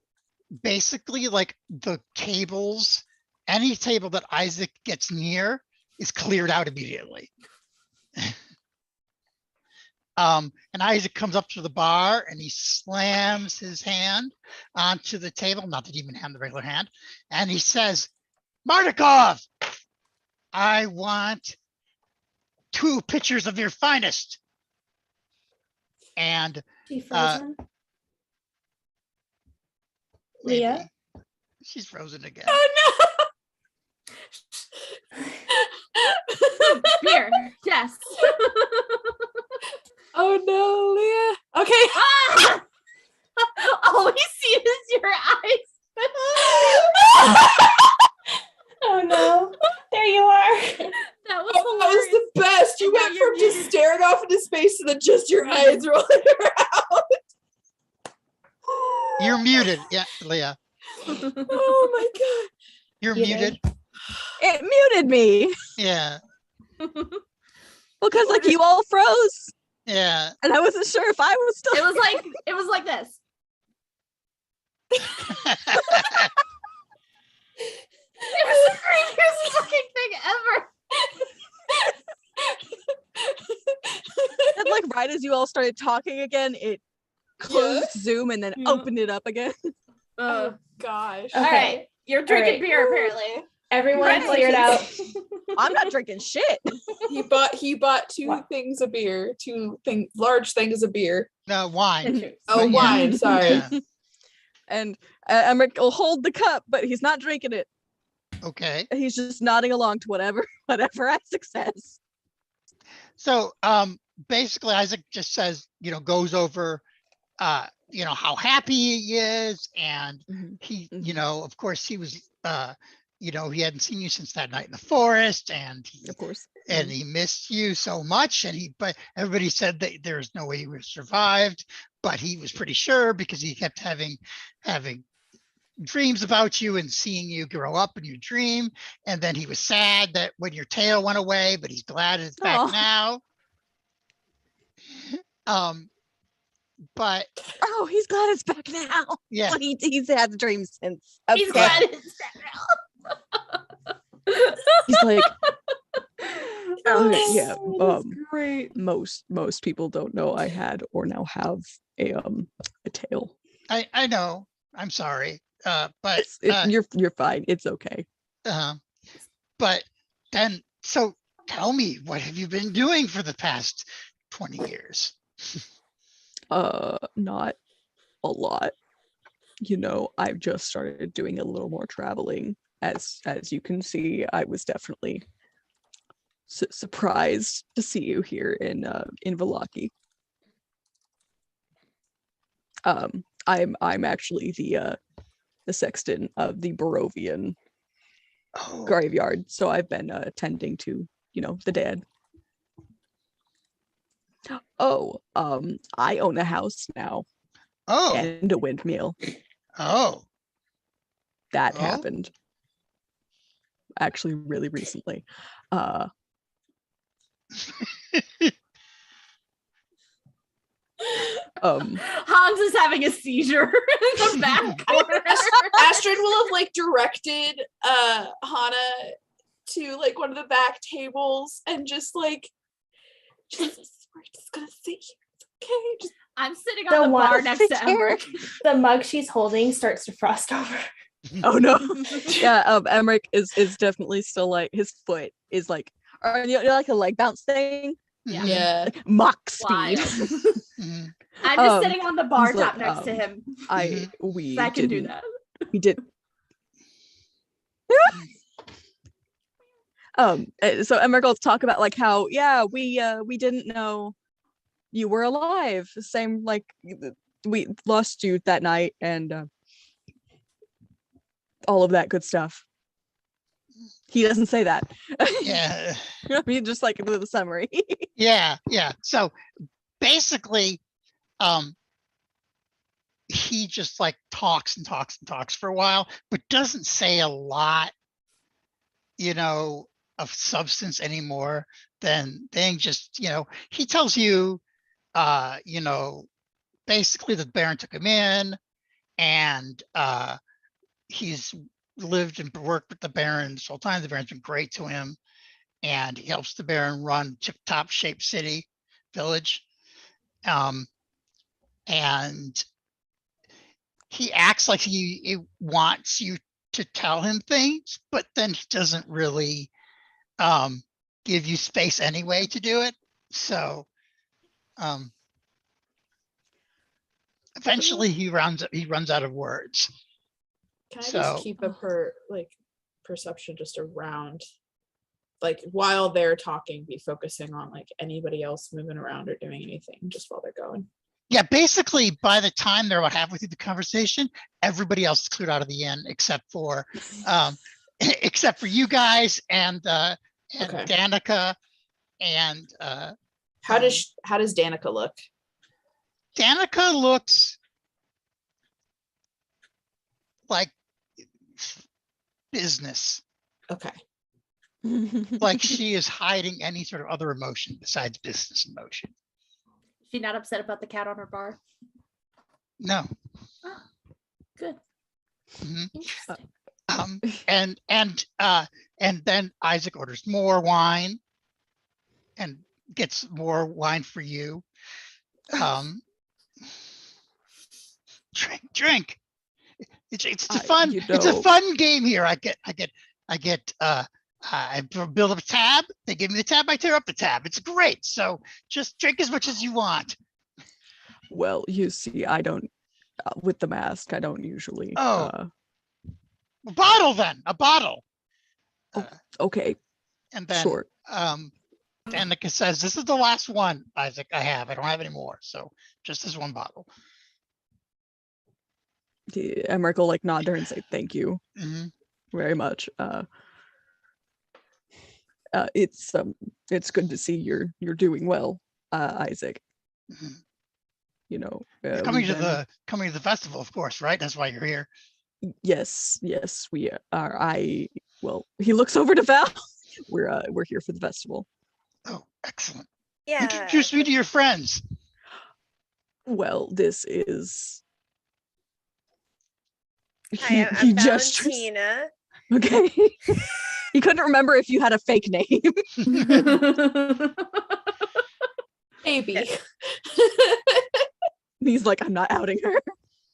basically like the tables, any table that Isaac gets near is cleared out immediately. And Isaac comes up to the bar and he slams his hand onto the table, not that he even had the regular hand, and he says, "Mardukov, I want 2 pitchers of your finest." and She frozen? Leah? maybe she's frozen again. Beer. Yes. Oh no, Leah. Okay. Ah! All we see is your eyes. Oh no. There you are. That was That was hilarious. the best. You And now went you're from just muted. staring off into space to then just your eyes rolling around. You're muted. Yeah, Leah, Oh my god. you're Muted. muted. It muted me Yeah, because like you all froze, yeah. and I wasn't sure if I was still. It was like this. It was the craziest fucking thing ever. And like right as you all started talking again, it closed Zoom and then Yeah. opened it up again. Oh gosh. Okay. All right. You're drinking right. beer apparently. Everyone cleared out. I'm not drinking shit. He bought two What? things of beer, large things of beer. No, wine. Oh, Yeah. wine. Sorry. Yeah. And Emmerich will hold the cup, but he's not drinking it. Okay. He's just nodding along to whatever Isaac says. So basically Isaac just says, goes over how happy he is, and he, of course he was he hadn't seen you since that night in the forest, and Of course. and he missed you so much, but everybody said that there's no way he would have survived, but he was pretty sure because he kept having dreams about you and seeing you grow up in your dream. And then he was sad that when your tail went away, but he's glad it's back Aw. now. But Oh, he's glad it's back now. yeah, Well, he's had the dream since. He's Okay. glad it's back now. He's like, Oh, yeah. that's great. Most people don't know I had or now have a tail. I know. I'm sorry. But You're fine. It's okay. but then, so tell me, what have you been doing for the past 20 years? Not a lot. I've just started doing a little more traveling. As you can see, I was definitely surprised to see you here in Valaki. I'm actually the sexton of the Barovian Oh, graveyard, so I've been attending to the dead. Oh, I own a house now oh, and a windmill. oh. That Oh. happened actually really recently. Hans is having a seizure in the back corner. Astrid will have directed Hana to one of the back tables and just we're just gonna sit here. It's okay. Just I'm sitting The on the bar one- next to Emmerich. The mug she's holding starts to frost over. Oh no. Yeah, Emmerich is definitely still his foot is or a leg bounce thing. Yeah. yeah. Mach speed. Wild. Mhm. I'm just Um, sitting on the bar he's top like, next to him. We I can do didn't- that. We did. So Emmerich will talk about how we didn't know you were alive. Same we lost you that night and all of that good stuff. He doesn't say that. Yeah. I mean, just the summary. Yeah. So basically, he just talks and talks and talks for a while, but doesn't say a lot, of substance anymore than just, he tells you, basically the Baron took him in, and he's lived and worked with the Baron this whole time. The Baron's been great to him, and he helps the Baron run tip-top shape city village. And he acts like he wants you to tell him things, but then he doesn't really give you space anyway to do it. So Eventually he runs out of words. Can I So- just keep a perception just around, like while they're talking, be focusing on like anybody else moving around or doing anything just while they're going. Yeah, basically by the time they're about halfway through the conversation, everybody else is cleared out of the inn except for you guys and Okay. Danica and How does Danica look? Danica looks like business. Okay. Like she is hiding any sort of other emotion besides business emotion. She's not upset about the cat on her bar. No. Good. Mhm. Interesting. And then Isaac orders more wine and gets more wine for you. Drink. It's a fun it's a fun game here. I build up a tab. They give me the tab. I tear up the tab. It's great. So just drink as much as you want. Well, you see, I don't, with the mask, I don't usually. A bottle then. A bottle. Okay, And then sure. Danica says, "This is the last one, Isaac. I don't have any more. So just this one bottle." Emmerich will like nod there and say thank you Mhm. very much. It's good to see you're doing well, Isaac. Mhm. You know, You're coming to the festival, of course, right? That's why you're here. Yes, we are. Well, he looks over to Val. We're here for the festival. Oh, excellent. Yeah. Introduce me to your friends. Well, this is. Hi, I'm Valentina. Okay. He couldn't remember if you had a fake name. Maybe. He's like, I'm not outing her.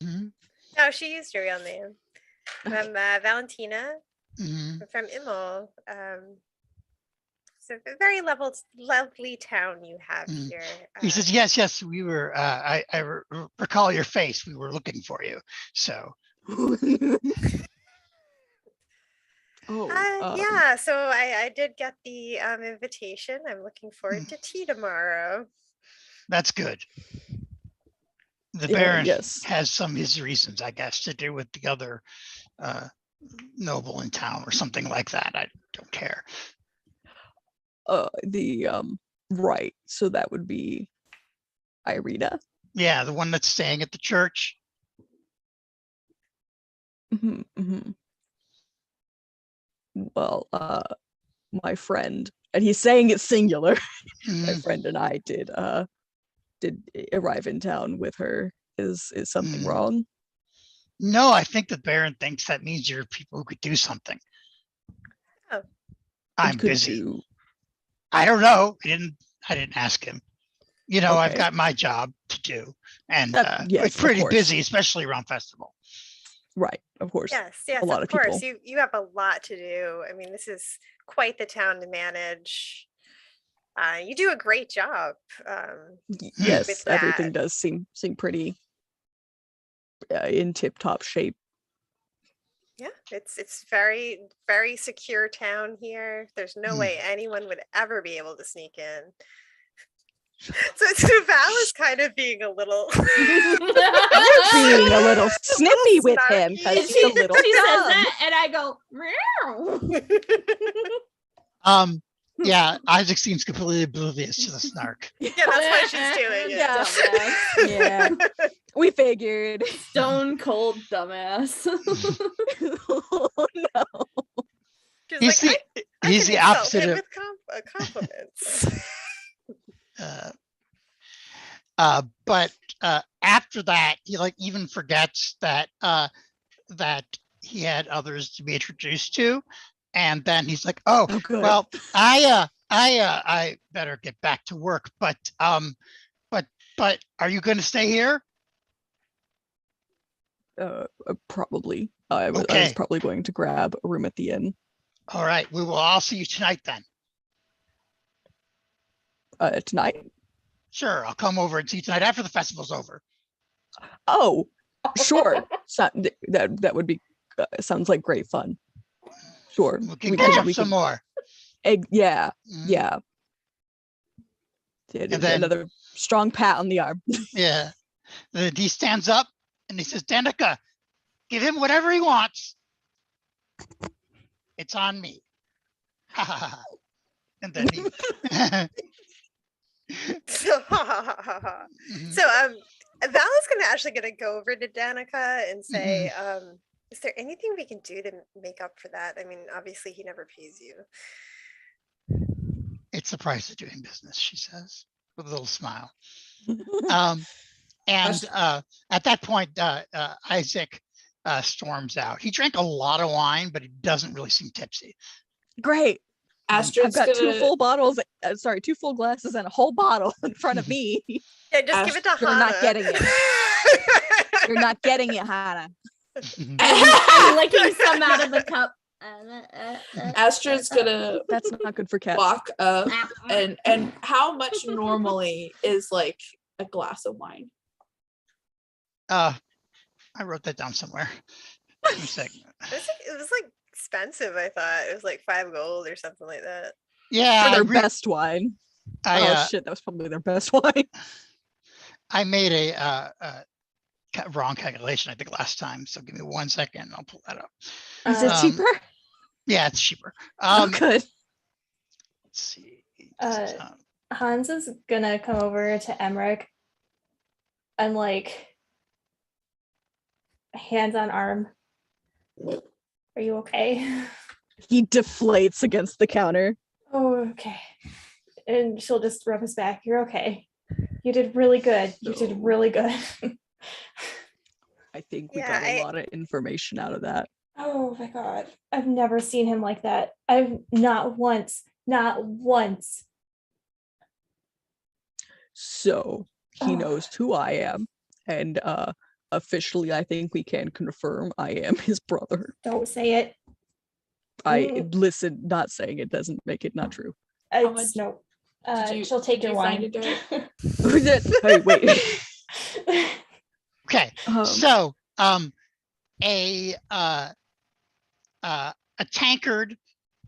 Mhm. No, she used her real name. I'm Valentina. Mhm. I'm from Immel. It's a very lovely town you have Mm. here. He says, yes, we were, recall your face. We were looking for you. So, Yeah, so I did get the invitation. I'm looking forward to tea tomorrow. that's good. The Yeah, Baron yes. has some of his reasons, I guess, to do with the other noble in town or something like that. I don't care. Right. So that would be Irina. Yeah, the one that's staying at the church. Mm-hmm. Well, my friend, and he's saying it's singular. My Mhm. friend and I did arrive in town with her. Is something Mm. wrong? No, I think the Baron thinks that means you're people who could do something. Oh. I'm Could busy. do- I don't know. I didn't ask him. You know, I've Okay. got my job to do, and Yes, it's of pretty course. busy, especially around festival. Right, of course. Yes, a lot of of course. people. You have a lot to do. I mean, this is quite the town to manage. You do a great job. Yes, with everything that. does seem pretty in tip-top shape. Yeah, it's very, very secure town here. There's no Mm. way anyone would ever be able to sneak in. So Val is kind of being a little You're being a little snippy with him because snarky. he's a little She says dumb. that, and I go, meow. Yeah, Isaac seems completely oblivious to the snark. Yeah, that's why she's doing it. Yeah. Dumbass. Yeah, we figured. Stone cold dumbass. Oh no. She's He's like, I he's can the insult opposite him of. with compliments. But after that, he like even forgets that that he had others to be introduced to, and then he's like, "Oh, Oh, good. well, I better get back to work." But are you going to stay here? Probably. I was Okay. probably going to grab a room at the inn. All right, we will all see you tonight then. Tonight. Sure, I'll come over and see you tonight after the festival's over. Oh, sure. So, that would be sounds like great fun. Sure. We can catch up we some more. Yeah. Mhm. Yeah. And then- Another strong pat on the arm. Yeah. Then he stands up and he says, Danica, give him whatever he wants. It's on me. Ha ha ha. And then he. So, Mhm. so Val is gonna go over to Danica and say, is there anything we can do to make up for that? I mean, obviously he never pays you. It's the price of doing business, she says, with a little smile. And at that point, Isaac storms out. He drank a lot of wine, but he doesn't really seem tipsy. Great. I've Astrid's got two gonna full bottles. Sorry, 2 full glasses and a whole bottle in front of me. Yeah, just give it to You're Hannah. not getting it. You're not getting it, Hannah. I'm licking some out of the cup. Astrid's gonna That's not good for cats. walk up and how much normally is like a glass of wine? I wrote that down somewhere. Give me a second. It was like expensive, I thought. It was like 5 gold or something like that. Yeah, For their best wine. Oh shit, that was probably their best wine. I made a wrong calculation, I think, last time. So give me 1 second. I'll pull that up. Is it cheaper? Yeah, it's cheaper. Oh, good. Let's see. Hans is gonna come over to Emmerich and like hands on arm. Are you okay? He deflates against the counter. Oh, okay. And she'll just rub his back. You're okay. You did really good. You did really good. I think we Yeah, got a lot of information out of that. Oh my God. I've never seen him like that. I've not once. So he knows who I am. And officially, I think we can confirm I am his brother. Don't say it. Listen, not saying it doesn't make it not true. It's no. She'll take your wine. Hey, wait. Okay, so a tankard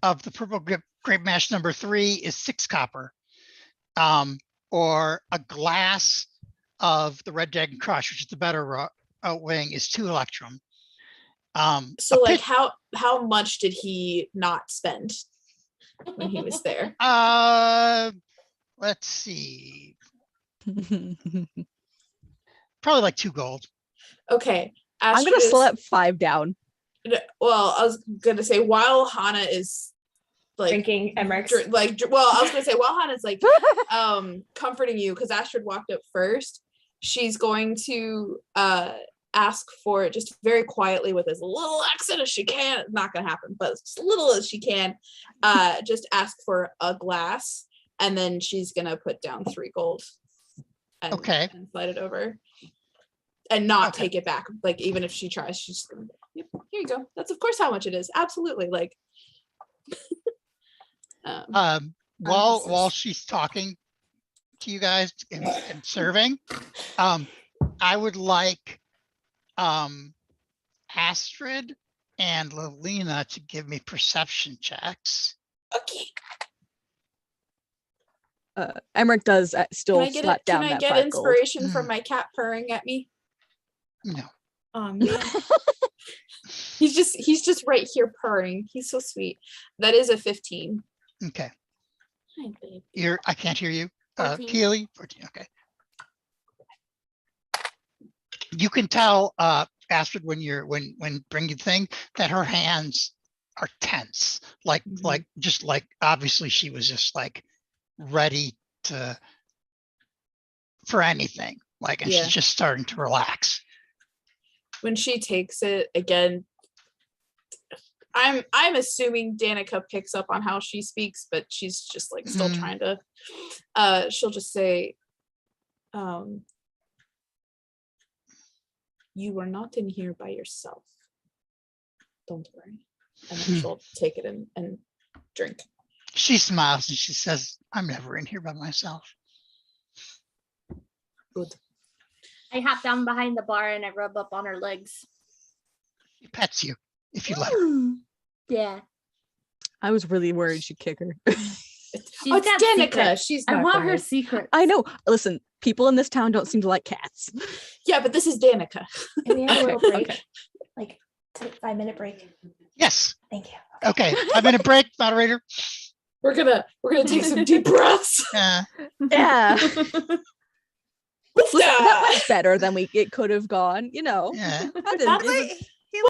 of the purple grape mash number 3 is 6 copper, or a glass of the red dragon crush, which is the better wing, is 2 electrum. So like how much did he not spend when he was there? Let's see, probably like 2 gold. Okay. I'm gonna slap 5 down. Well, I was gonna say while Hannah is like drinking Emmerich's. I was gonna say while Hannah's like comforting you, because Astrid walked up first, she's going to ask for it just very quietly with as little accent as she can. Not gonna happen, but as little as she can. Just ask for a glass, and then she's gonna put down 3 gold. And, Okay. And slide it over. And not take it back. Like even if she tries, she's just gonna, yep, here you go. That's of course how much it is. Absolutely. Like while she's talking to you guys and serving, I would like Astrid and Lilina to give me perception checks. okay. Emmerich does still Can I get slap down Can I that get 5 inspiration gold. from my cat purring at me? No. Oh man. he's just right here purring. He's so sweet. That is a 15. Okay. Hi, babe. I can't hear you. 14. Keely, 14. Okay. You can tell Astrid when bringing the thing that her hands are tense, like obviously she was just like ready for anything, like, and she's just starting to relax. When she takes it again, I'm assuming Danica picks up on how she speaks, but she's just like still trying to she'll just say, you were not in here by yourself. Don't worry. And then she'll take it and drink. She smiles and she says, I'm never in here by myself. Good. I hop down behind the bar and I rub up on her legs. She pets you if you let her. Yeah. I was really worried she'd kick her. She's Oh, it's got Danica. secrets. She's I not want gonna- her secret. I know. Listen, people in this town don't seem to like cats. Yeah, but this is Danica. Can we have a Okay, little break? okay. Like 5-minute break. Yes. Thank you. Okay. 5-minute break, moderator. We're gonna take some deep breaths. Uh, Yeah. Listen, that went better than it could have gone, you know. yeah. That didn't- it was- Wait,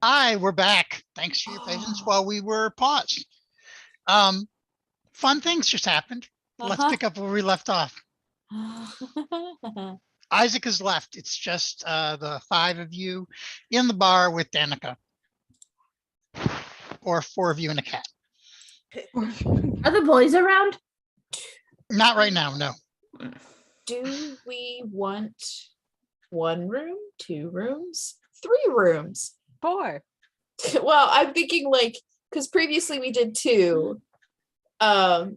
Hi, we're back. Thanks for your patience while we were paused. Fun things just happened. Let's pick up where we left off. Isaac has left. It's just the 5 of you in the bar with Danica. Or 4 of you and a cat. Are the boys around? Not right now, no. Do we want 1 room, 2 rooms, 3 rooms? 4. Well, I'm thinking like, because previously we did 2. And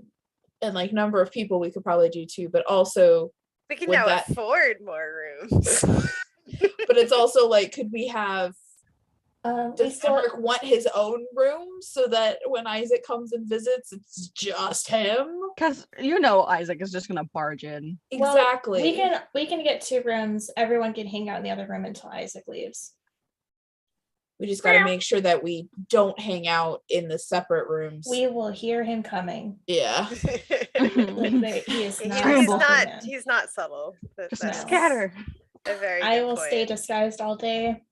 like number of people we could probably do 2, but also We can would now that- afford more rooms. but it's also like, could we have, We does still, Emmerich want his own room so that when Isaac comes and visits, it's just him? Because you know Isaac is just gonna barge in. well, Exactly. we can get 2 rooms. Everyone can hang out in the other room until Isaac leaves. We just got to make sure that we don't hang out in the separate rooms. We will hear him coming. Yeah. Like, he is He- not. he's Scramble. not man. he's not subtle. Just No. scatter. a very I good will point. stay disguised all day.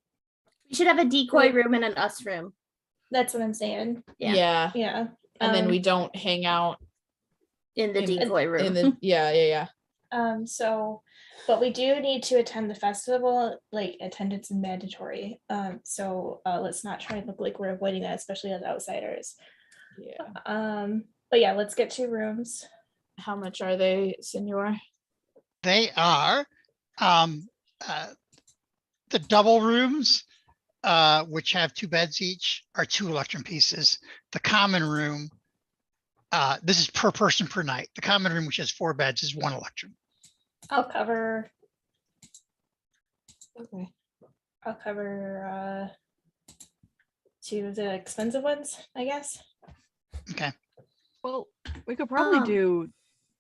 We should have a decoy room and an us room. That's what I'm saying. Yeah. Yeah. Yeah. And then we Um, don't hang out In the In- decoy room. in the yeah. So, but we do need to attend the festival. Like, attendance is mandatory. So let's not try to look like we're avoiding that, especially as outsiders. Yeah. But yeah, let's get 2 rooms. How much are they, Senor? They are the double rooms, which have 2 beds each, are 2 electrum pieces. The common room, this is per person per night. The common room, which has 4 beds, is 1 electrum. I'll cover Okay. 2 of the expensive ones, I guess. Okay. Well, we could probably Um, do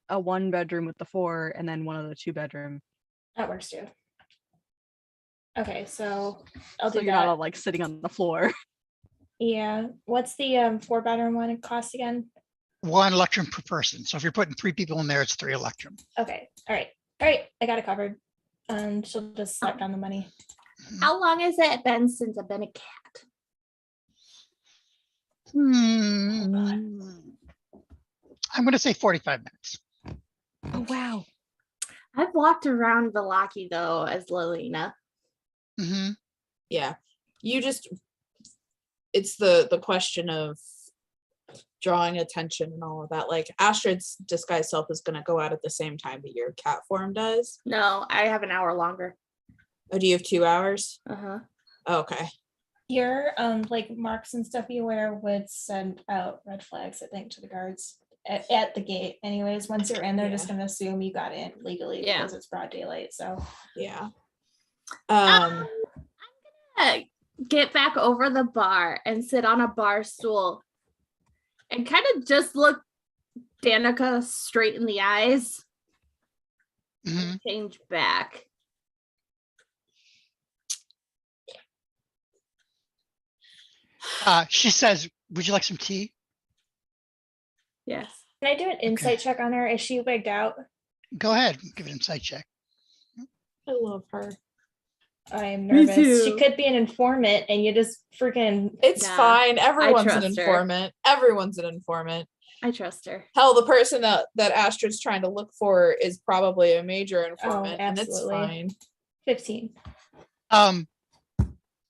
a 1 bedroom with the 4 and then one of the 2 bedroom. That works too. Okay, so I'll So do you're that. not all like sitting on the floor. Yeah. What's the 4 bedroom one cost again? 1 electrum per person. So if you're putting 3 people in there, it's 3 electrum. Okay. All right. All right. I got it covered. She'll just slap down the money. How long has it been since I've been a cat? I'm going to say 45 minutes. Oh wow. I've walked around Velaki though as Lilina. Mhm. Yeah. You just, it's the question of drawing attention and all of that. Like Astrid's disguised self is going to go out at the same time that your cat form does. No, I have an hour longer. Oh, do you have 2 hours? Uh-huh. Okay. Your like marks and stuff you wear would send out red flags, I think, to the guards at the gate. Anyways, once you're in, they're just gonna assume you got in legally Yeah. because it's broad daylight. So Yeah. Hey, get back over the bar and sit on a bar stool and kind of just look Danica straight in the eyes. Mhm. Change back. She says, would you like some tea? Yes. can I do an insight check on her? Is she wigged out? Go ahead. Give it an insight check. I love her. I'm Me nervous. She too. could be an informant and you just freaking It's Nah, fine. Everyone's an trust her. informant. Everyone's an informant. I trust her. Hell, the person that Astrid's trying to look for is probably a major informant, and it's absolutely. fine. 15.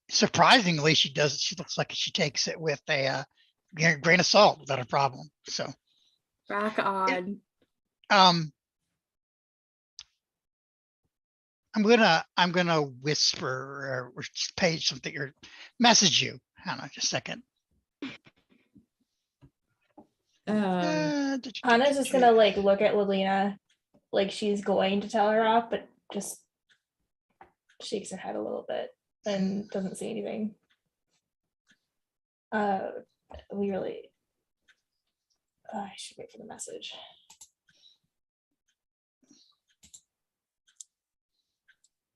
Surprisingly, she looks like she takes it with a grain of salt without a problem. So, Rock on. I'm gonna whisper or just page something or message you. Hang on just a second. Hannah's just gonna like look at Lilina like she's going to tell her off, but just shakes her head a little bit and doesn't say anything. We really I should wait for the message.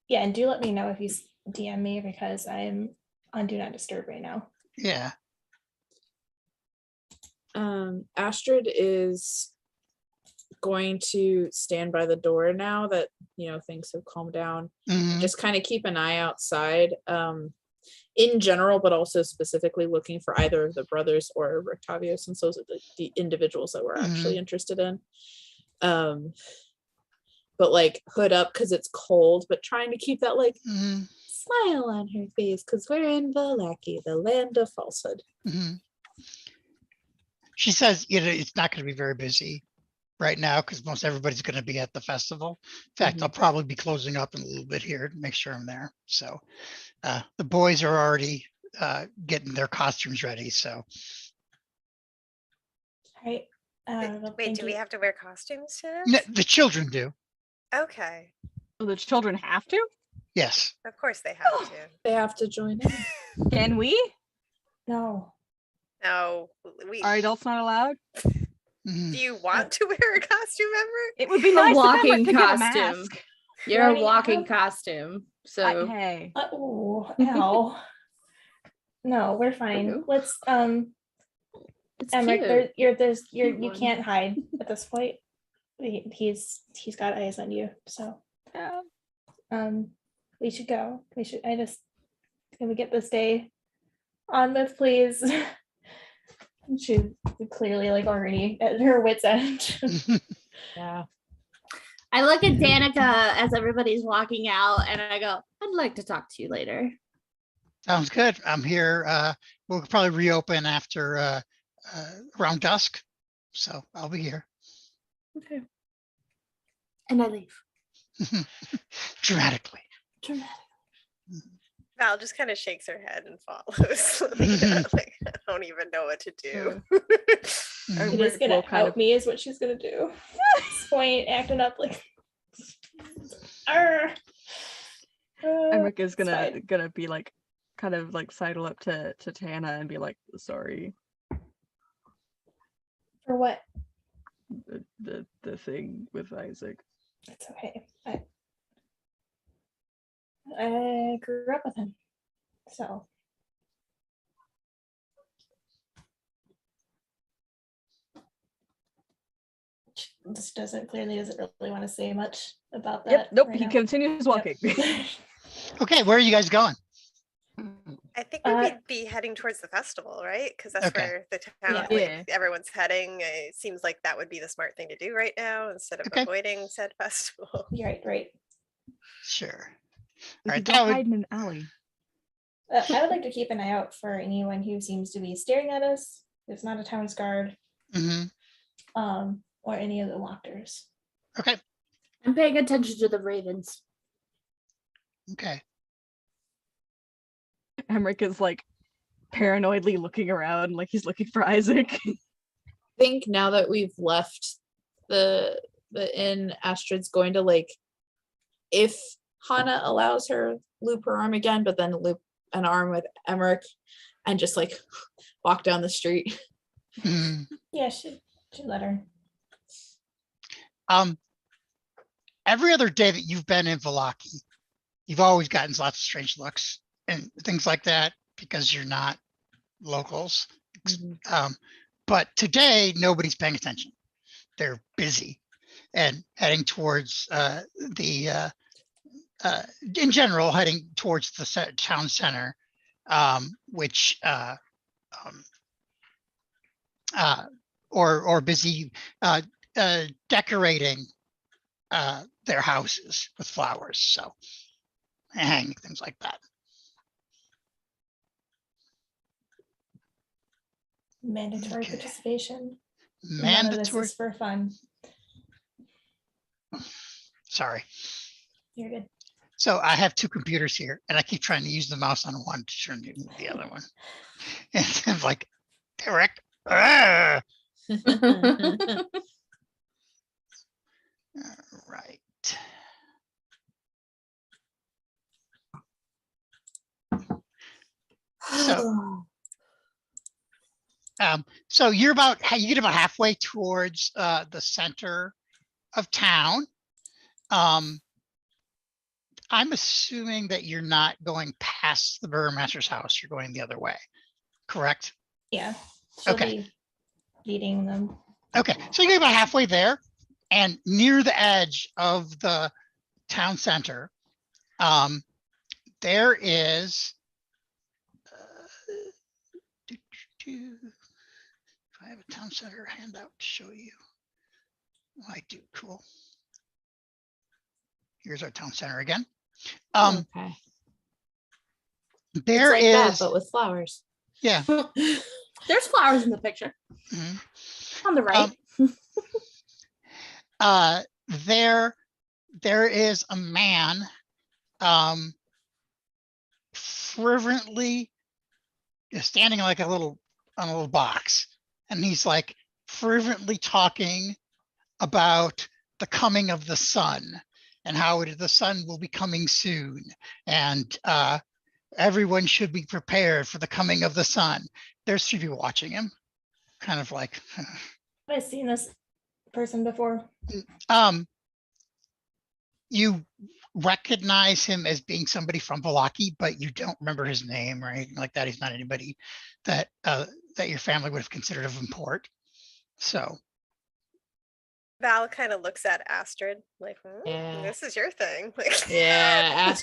Yeah, and do let me know if you DM me because I'm on Do Not Disturb right now. Yeah. Astrid is going to stand by the door now that things have calmed down. Mhm. Just kind of keep an eye outside. in general, but also specifically looking for either of the brothers or Rictavio, since those are the individuals that we're actually interested in. But like hood up because it's cold, but trying to keep that like smile on her face because we're in Valaki, the land of falsehood. She says, it's not going to be very busy right now because most everybody's going to be at the festival. In fact, I'll probably be closing up in a little bit here to make sure I'm there. So the boys are already getting their costumes ready. So. All right. Wait, do we have to wear costumes to No, this? the children do. Okay. Oh, the children have to? Yes. Of course they have to. They have to join in. Can we? No. No, Are adults not allowed? do you want to wear a costume ever? It would be A nice if walking Emma could get a costume. mask. You're already a walking have- costume. So Hey. Oh, ow. No, we're fine. Okay. Let's it's Emmerich, cute. you Cute can't one. hide at this point. He's got eyes on you. So Yeah. we should go. Can we get this day on with, please? She's clearly like already at her wit's end. Yeah. I look at Danica as everybody's walking out and I go, I'd like to talk to you later. Sounds good. I'm here. We'll probably reopen after around dusk. So I'll be here. Okay. And I leave. Dramatically. Val just kind of shakes her head and follows. Like, I don't even know what to do. She's just gonna help me is what she's gonna do. At this point, acting up like Emmerich is it's gonna be like kind of like sidle up to Tana and be like, sorry, for what? the thing with Isaac. It's okay. I grew up with him, so just doesn't really want to say much about that. Yep. Nope. right He now. continues walking. Yep. Okay, where are you guys going? I think we'd be heading towards the festival, right? Because that's Okay. where the town, Yeah. everyone's heading. It seems like that would be the smart thing to do right now instead of Okay. avoiding said festival. You're right. Sure. We All could right, go that would- hide in an alley. I would like to keep an eye out for anyone who seems to be staring at us. It's not a town's guard, Mhm. or any of the walkers. Okay. I'm paying attention to the ravens. Okay. Emmerich is like paranoidly looking around like he's looking for Isaac. I think now that we've left the inn, Astrid's going to like, if Hana allows her, loop her arm again, but then loop an arm with Emmerich and just like walk down the street. Mhm. Yeah, should let her. Every other day that you've been in Valaki, you've always gotten lots of strange looks and things like that because you're not locals. But today, nobody's paying attention. They're busy and heading towards in general, heading towards the town center, which or busy decorating their houses with flowers, so hang things like that. Mandatory Okay. participation. None of this Mandatory. is for fun. Sorry. You're good. So I have two computers here, and I keep trying to use the mouse on one to turn to the other one, and I'm like, direct. Ah! Right. So you get about halfway towards the center of town. I'm assuming that you're not going past the burgomaster's house. You're going the other way, correct? Yeah. She'll Okay. be leading them. Okay, so you get about halfway there, and near the edge of the town center, there is If I have a town center handout to show you. I do. Cool. Here's our town center again. Okay. There it's like is, that, but with flowers. yeah. There's flowers in the picture Mhm. on the right. There is a man fervently standing like on a little box, and he's like fervently talking about the coming of the sun and how the sun will be coming soon, and everyone should be prepared for the coming of the sun. There's 3 people watching him, kind of like Have I seen this person before? you recognize him as being somebody from Valaki, but you don't remember his name or anything like that. He's not anybody that that your family would have considered of import. So Val kind of looks at Astrid like, Yeah. this is your thing. Like, Yeah,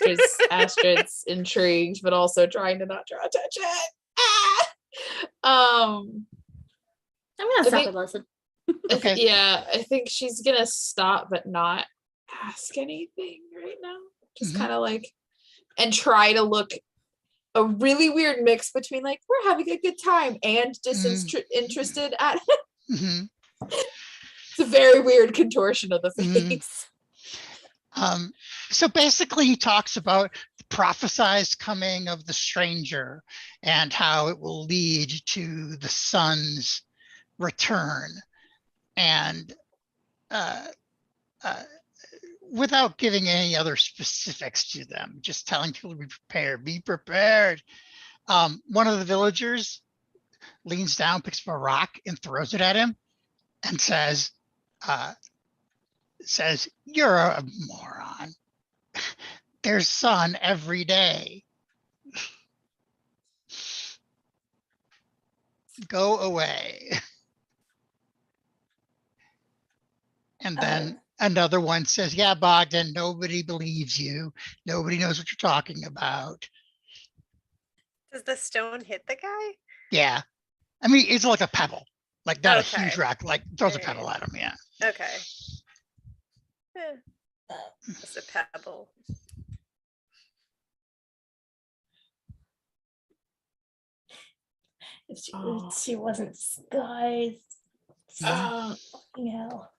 Astrid's intrigued, but also trying to not draw attention. I'm gonna stop think- and listen. Okay. Yeah, I think she's gonna stop but not ask anything right now. Just Mhm. kind of like, and try to look a really weird mix between like we're having a good time and disinterested at it. mhm. It's a very weird contortion of the Mhm. face. So basically he talks about the prophesized coming of the stranger and how it will lead to the sun's return, and without giving any other specifics to them, just telling people to be prepared, be prepared. One of the villagers leans down, picks up a rock and throws it at him and says, "You're a moron. There's sun every day. Go away." And then another one says, "Yeah, Bogdan, nobody believes you. Nobody knows what you're talking about." does the stone hit the guy? Yeah. I mean, it's like a pebble, like not a huge Okay. rock, like throws a Alright. pebble at him. Yeah. Okay. Just a pebble. She wasn't guys. Uh, Fucking hell.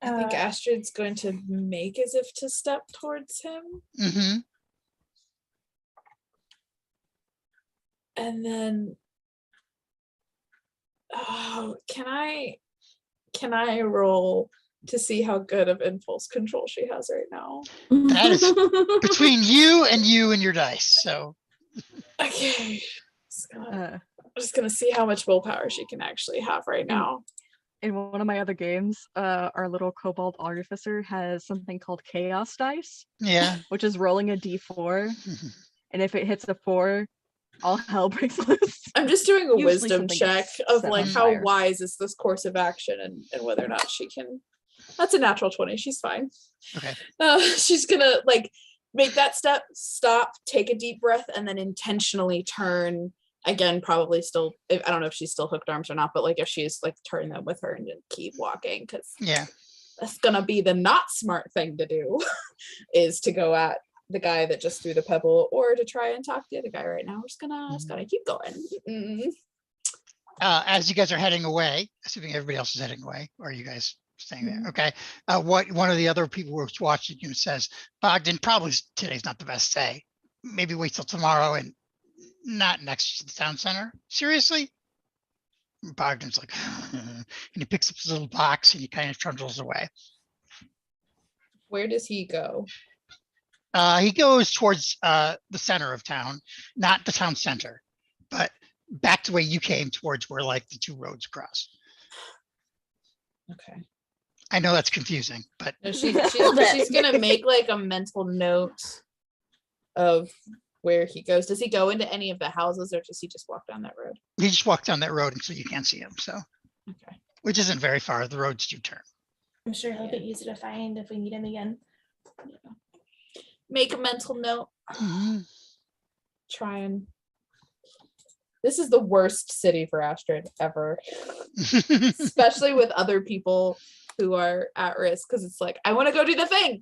I think Astrid's going to make as if to step towards him. Mm-hmm. And then can I roll to see how good of impulse control she has right now? That is between you and your dice. So Okay. I'm just gonna see how much willpower she can actually have right now. In one of my other games, our little kobold artificer has something called chaos dice, yeah. which is rolling a d4, and if it hits a 4, all hell breaks loose. I'm just doing a Usually wisdom something check gets of set like on how fire. wise is this course of action and whether or not she can. That's a natural 20. She's fine. Okay. She's gonna like make that step, stop, take a deep breath, and then intentionally turn again. Probably still. I don't know if she's still hooked arms or not, but like if she's like turn them with her and then keep walking, because Yeah. that's gonna be the not smart thing to do, is to go at the guy that just threw the pebble or to try and talk to the other guy right now. We're just gonna keep going. As you guys are heading away, assuming everybody else is heading away, or are you guys staying there? Mhm. Okay. What one of the other people who was watching you says, "Bogdan, probably today's not the best day. Maybe wait till tomorrow and not next to the town center." Seriously? Bogdan's like, and he picks up his little box and he kind of trundles away. Where does he go? He goes towards the center of town, not the town center, but back the way you came, towards where like the 2 roads cross. Okay. I know that's confusing, but No, she's bit. gonna make like a mental note of where he goes. Does he go into any of the houses or does he just walk down that road? he just walked down that road and so you can't see him. So, Okay. which isn't very far. The roads do turn. I'm sure he'll be easy to find if we need him again. Make a mental note. Mhm. Try and This is the worst city for Astrid ever, especially with other people who are at risk, because it's like, I want to go do the thing.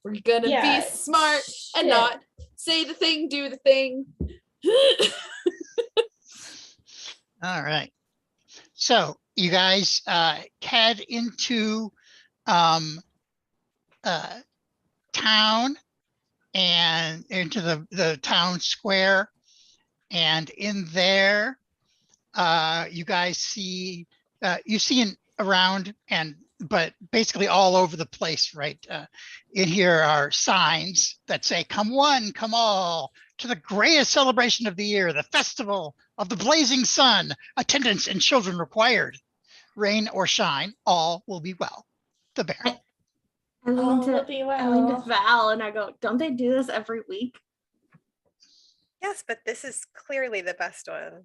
We're gonna Yeah, be smart and shit. not say the thing, do the thing. All right. So you guys head into town and into the town square. And in there, you guys see, you've seen around but basically all over the place, right? In here are signs that say, come one, come all, to the greatest celebration of the year, the festival of the blazing sun, attendance and children required. Rain or shine, all will be well. The bear. I All lean will to be I lean to well. Val and I go, don't they do this every week? Yes, but this is clearly the best one.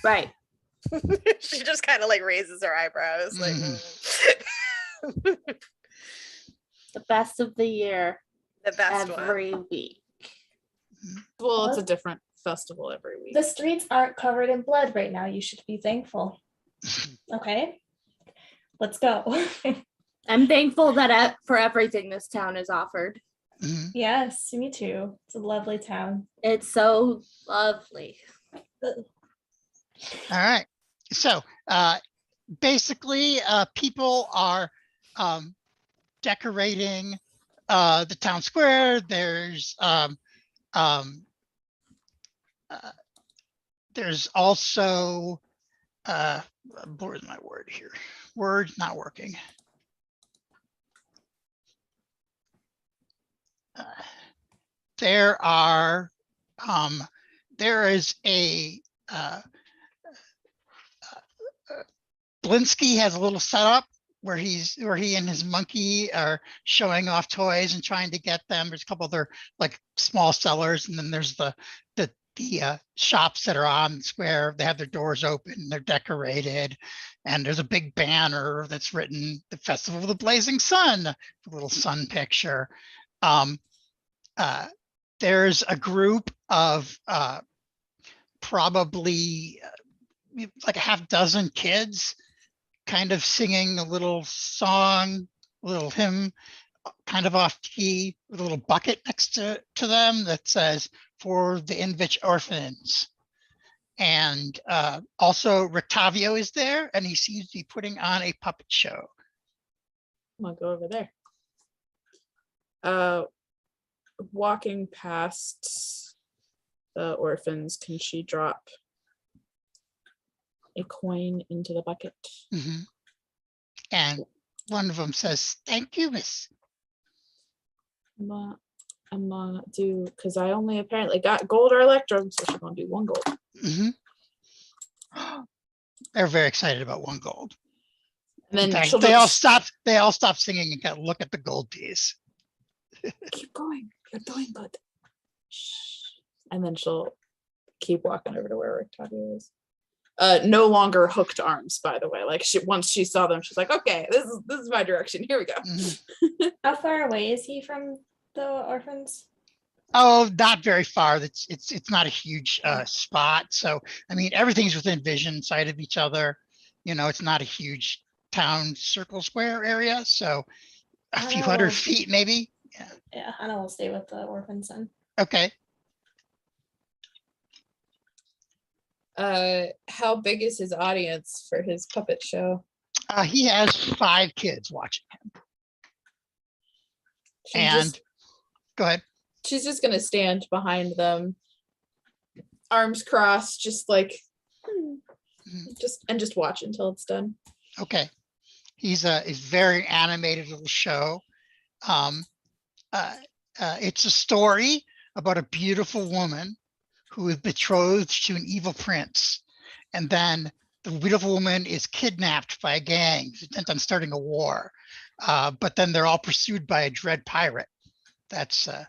Right. She just kind of like raises her eyebrows, like. The best of the year The best one. every week. Well, it's a different festival every week. The streets aren't covered in blood right now. You should be thankful. Okay, let's go. I'm thankful that for everything this town is offered. Mhm. Yes, me too. It's a lovely town. It's so lovely. All right. So basically, people are decorating the town square. There's also where's my word here? Word not working. There is a Blinsky has a little setup where he and his monkey are showing off toys and trying to get them. There's a couple other like small sellers, and then there's the shops that are on the square. They have their doors open, they're decorated, and there's a big banner that's written "The Festival of the Blazing Sun," a little sun picture. There's a group of probably like a half dozen kids kind of singing a little song, a little hymn, kind of off key, with a little bucket next to them that says "For the Invich Orphans." And also Rictavio is there, and he seems to be putting on a puppet show. I'm gonna go over there. Walking past the orphans, can she drop a coin into the bucket? Mhm. And one of them says, "Thank you, miss." I'm gonna do, because I only apparently got gold or electrum, so she's gonna do 1 gold. Mhm. They're very excited about 1 gold. And In then fact, she'll they all just stopped singing and got a look at the gold piece. keep going. You're doing good. Shh. And then she'll keep walking over to where Rictavio is. No longer hooked arms, by the way. Like once she saw them, she's like, okay, this is my direction. Here we go. Mhm. How far away is he from the orphans? Oh, not very far. It's not a huge spot. So I mean, everything's within vision sight of each other. You know, it's not a huge town circle square area. So a few hundred feet maybe. Yeah. Yeah, Hannah will stay with the orphans then. Okay. How big is his audience for his puppet show? He has 5 kids watching him. Go ahead. She's just gonna stand behind them, arms crossed, just like just watch until it's done. Okay. He's a very animated little show. It's a story about a beautiful woman who is betrothed to an evil prince. And then the beautiful woman is kidnapped by a gang intent on starting a war. But then they're all pursued by a dread pirate. That's the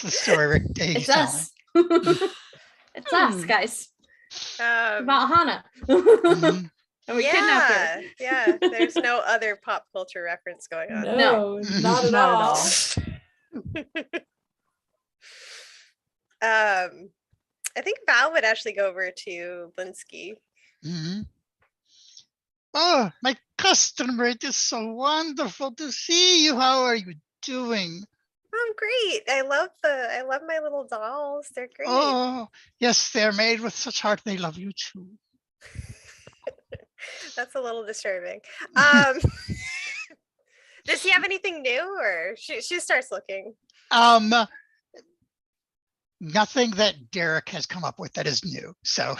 story Rick It's is telling. us. It's us, guys. About Hannah. Mhm. And we kidnapped her. Yeah, there's no other pop culture reference going on. No, not at Not at all. all. I think Val would actually go over to Linsky. Hmm. Oh, my customer, it is so wonderful to see you. How are you doing? Oh, great! I love my little dolls. They're great. Oh, yes, they're made with such heart. They love you too. That's a little disturbing. Does he have anything new, or she starts looking? Nothing that Derek has come up with that is new. So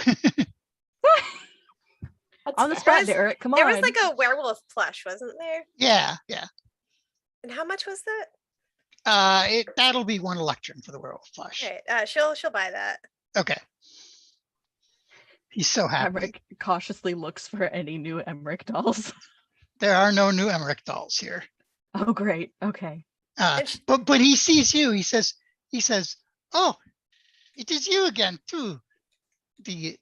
On the There spot, was- Derek. Come There on. was like a werewolf plush, wasn't there? yeah. And how much was that? That'll be one electron for the werewolf flush. Okay, she'll buy that. Okay. He's so happy. Emmerich cautiously looks for any new Emmerich dolls. There are no new Emmerich dolls here. Oh, great. Okay. And sh- But he sees you. He says, "Oh, it is you again too. The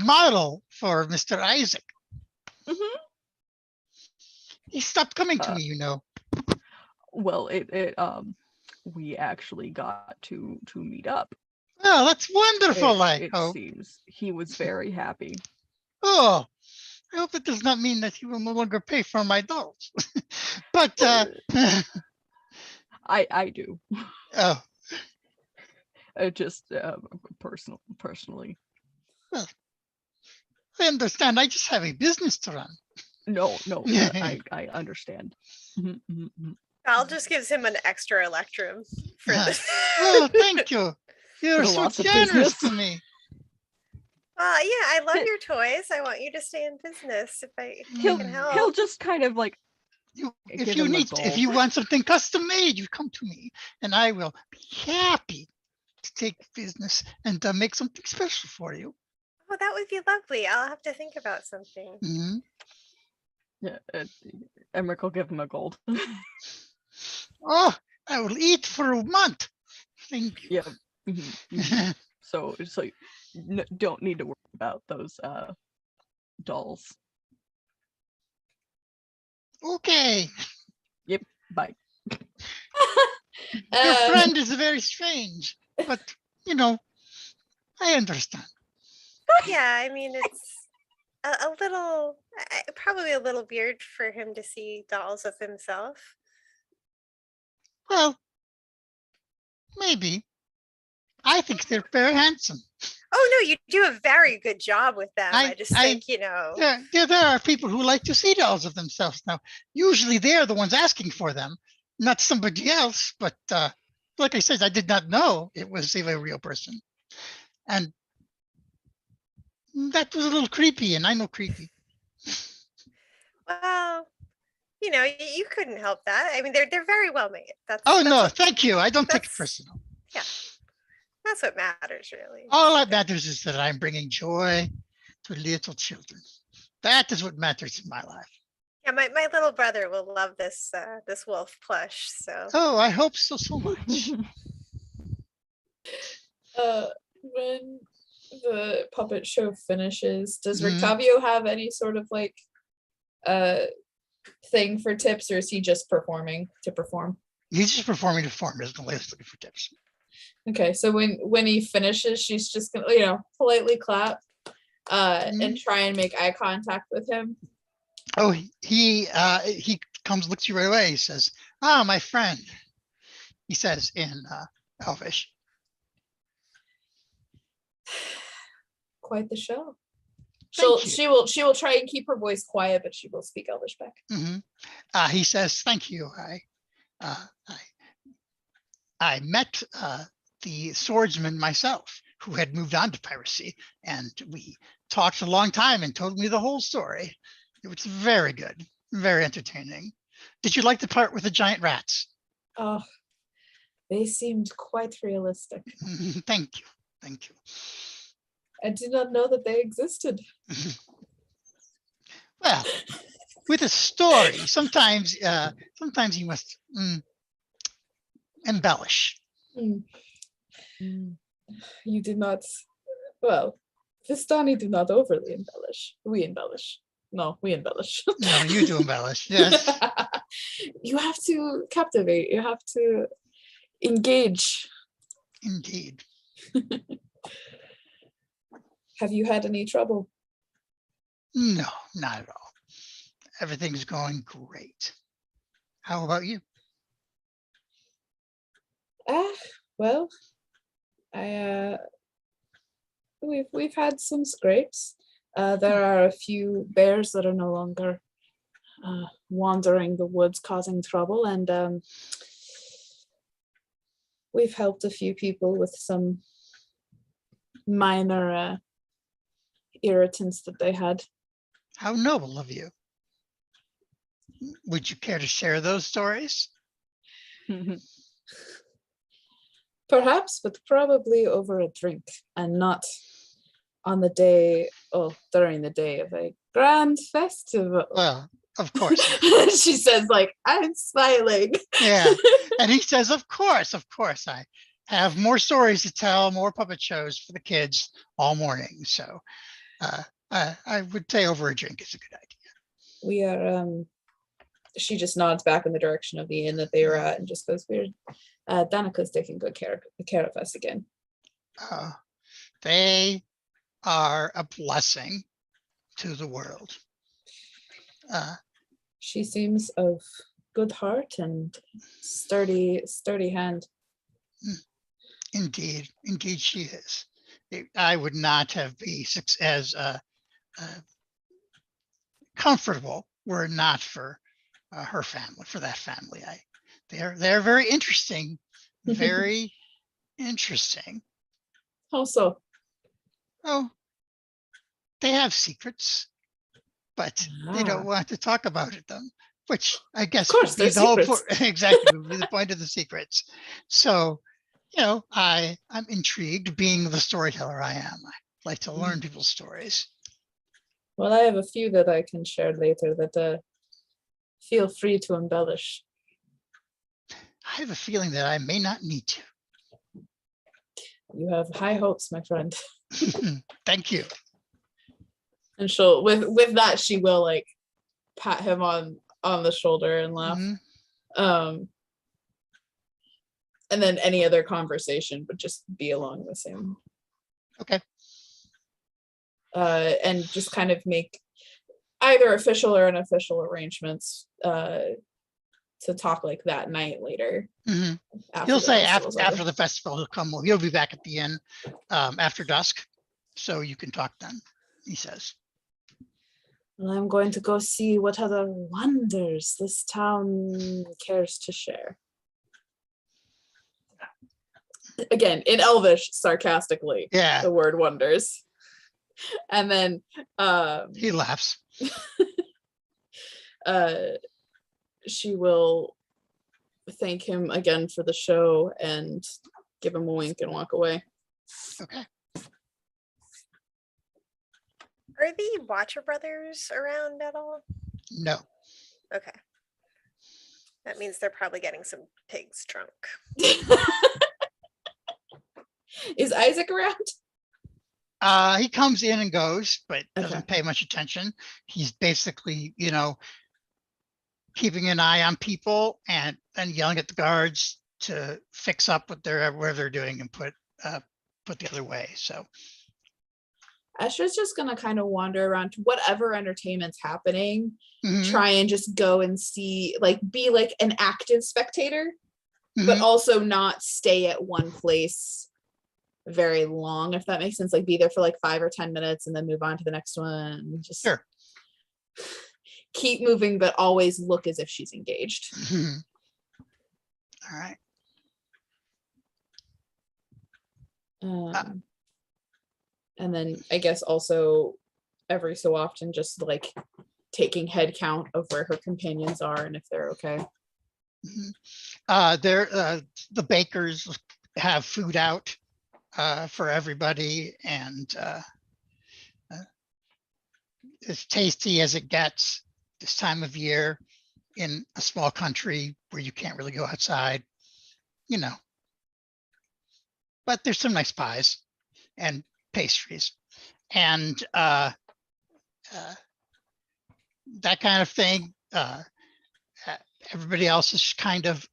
model for Mr. Isaac. Mhm. He stopped coming to Uh, me, you know." Well, we actually got to meet up. Oh, that's wonderful. I It hope. seems he was very happy. Oh, I hope it does not mean that he will no longer pay for my dolls. But I do. oh, Just personally. I understand. I just have a business to run. No, I understand. Mhm, mhm, mhm. Val just gives him an extra electrum for this. Oh, thank you. You're the so loss of generous business. to me. Yeah, I love your toys. I want you to stay in business if I He'll can help. he'll just kind of like If give you him a need, if goal. you want something custom made, you come to me, and I will be happy to take business and make something special for you. Oh, that would be lovely. I'll have to think about something. Mhm. Yeah, Emmerich will give him a gold. Oh, I will eat for a month. Thank you. Yeah. Mhm, mhm. So don't need to worry about those dolls. Okay. Bye. Your Um, friend is very strange, but you know, I understand. Yeah, I mean, it's a little, probably a little weird for him to see dolls of himself. Well, maybe. I think they're very handsome. Oh, no, you do a very good job with them. I just I- think, There are people who like to see dolls of themselves now. Usually they're the ones asking for them, not somebody else. But like I said, I did not know it was a real person. And that was a little creepy, and I know creepy. well, you couldn't help that. I mean, they're very well made. Oh, That's no, what, thank you. I don't take it that's- personal. that's what matters, really. All that matters is that I'm bringing joy to little children. That is what matters in my life. Yeah, my little brother will love this wolf plush. So Oh, I hope so much. when the puppet show finishes, does Mhm. Rictavio have any sort of like thing for tips, or is he just performing to perform? He's just performing to form. There's no looking for tips. Okay, so when he finishes, she's just gonna politely clap and try and make eye contact with him. Oh, he comes, looks you right away. He says, "Ah, my friend," he says in Elvish. Quite the show. Thank you. She will try and keep her voice quiet, but she will speak Elvish back. Mhm. He says, "Thank you. I met the swordsman myself, who had moved on to piracy, and we talked a long time and told me the whole story. It was very good, very entertaining. Did you like the part with the giant rats?" Oh, they seemed quite realistic. Thank you. Thank you. I did not know that they existed. Well, with a story, sometimes you must embellish. You did not. Well, Vistani do not overly embellish. We embellish. No, we embellish. No, you do embellish. Yes. You have to captivate. You have to engage. Indeed. Have you had any trouble? No, not at all. Everything's going great. How about you? Well, we've had some scrapes. There are a few bears that are no longer wandering the woods causing trouble, and we've helped a few people with some minor irritants that they had. How noble of you. Would you care to share those stories? Perhaps, but probably over a drink and not on the day, during the day of a grand festival. Well, of course. She says, like, I'm smiling. Yeah. And he says, of course, I have more stories to tell, more puppet shows for the kids all morning. So I would say over a drink is a good idea. We are, she just nods back in the direction of the inn that they were at and just goes, Danica's taking good care of us again. They are a blessing to the world. She seems of good heart and sturdy hand. Indeed she is. I would not have been as comfortable were it not for her family, for that family. They're very interesting, very interesting. How so? Oh, they have secrets, but they don't want to talk about them, which I guess Of course, would be they're the whole secrets. exactly would be the point of the secrets. So, I'm intrigued, being the storyteller I am. I like to learn people's stories. Well, I have a few that I can share later that feel free to embellish. I have a feeling that I may not need to. You have high hopes, my friend. Thank you. And she'll with that she will like pat him on the shoulder and laugh. And then any other conversation would just be along the same. Okay. And just kind of make either official or unofficial arrangements to talk like that night later. He'll say after the festival he'll come. He'll be back at the inn after dusk, so you can talk then, he says. Well, I'm going to go see what other wonders this town cares to share. Again, in Elvish, sarcastically. Yeah. The word wonders. And then he laughs. She will thank him again for the show and give him a wink and walk away. Okay. Are the Watcher brothers around at all? No. Okay. That means they're probably getting some pigs drunk. Is Isaac around? He comes in and goes, but doesn't pay much attention. He's basically, keeping an eye on people and yelling at the guards to fix up whatever they're doing and put the other way. So Esther's just gonna kind of wander around to whatever entertainment's happening, try and just go and see, like, be like an active spectator, but also not stay at one place very long, if that makes sense. Like, be there for like 5 or 10 minutes and then move on to the next one. Just sure. Keep moving, but always look as if she's engaged. All right. And then I guess also every so often just like taking head count of where her companions are and if they're okay. The bakers have food out for everybody, and as tasty as it gets this time of year in a small country where you can't really go outside, but there's some nice pies and pastries and that kind of thing. Everybody else is kind of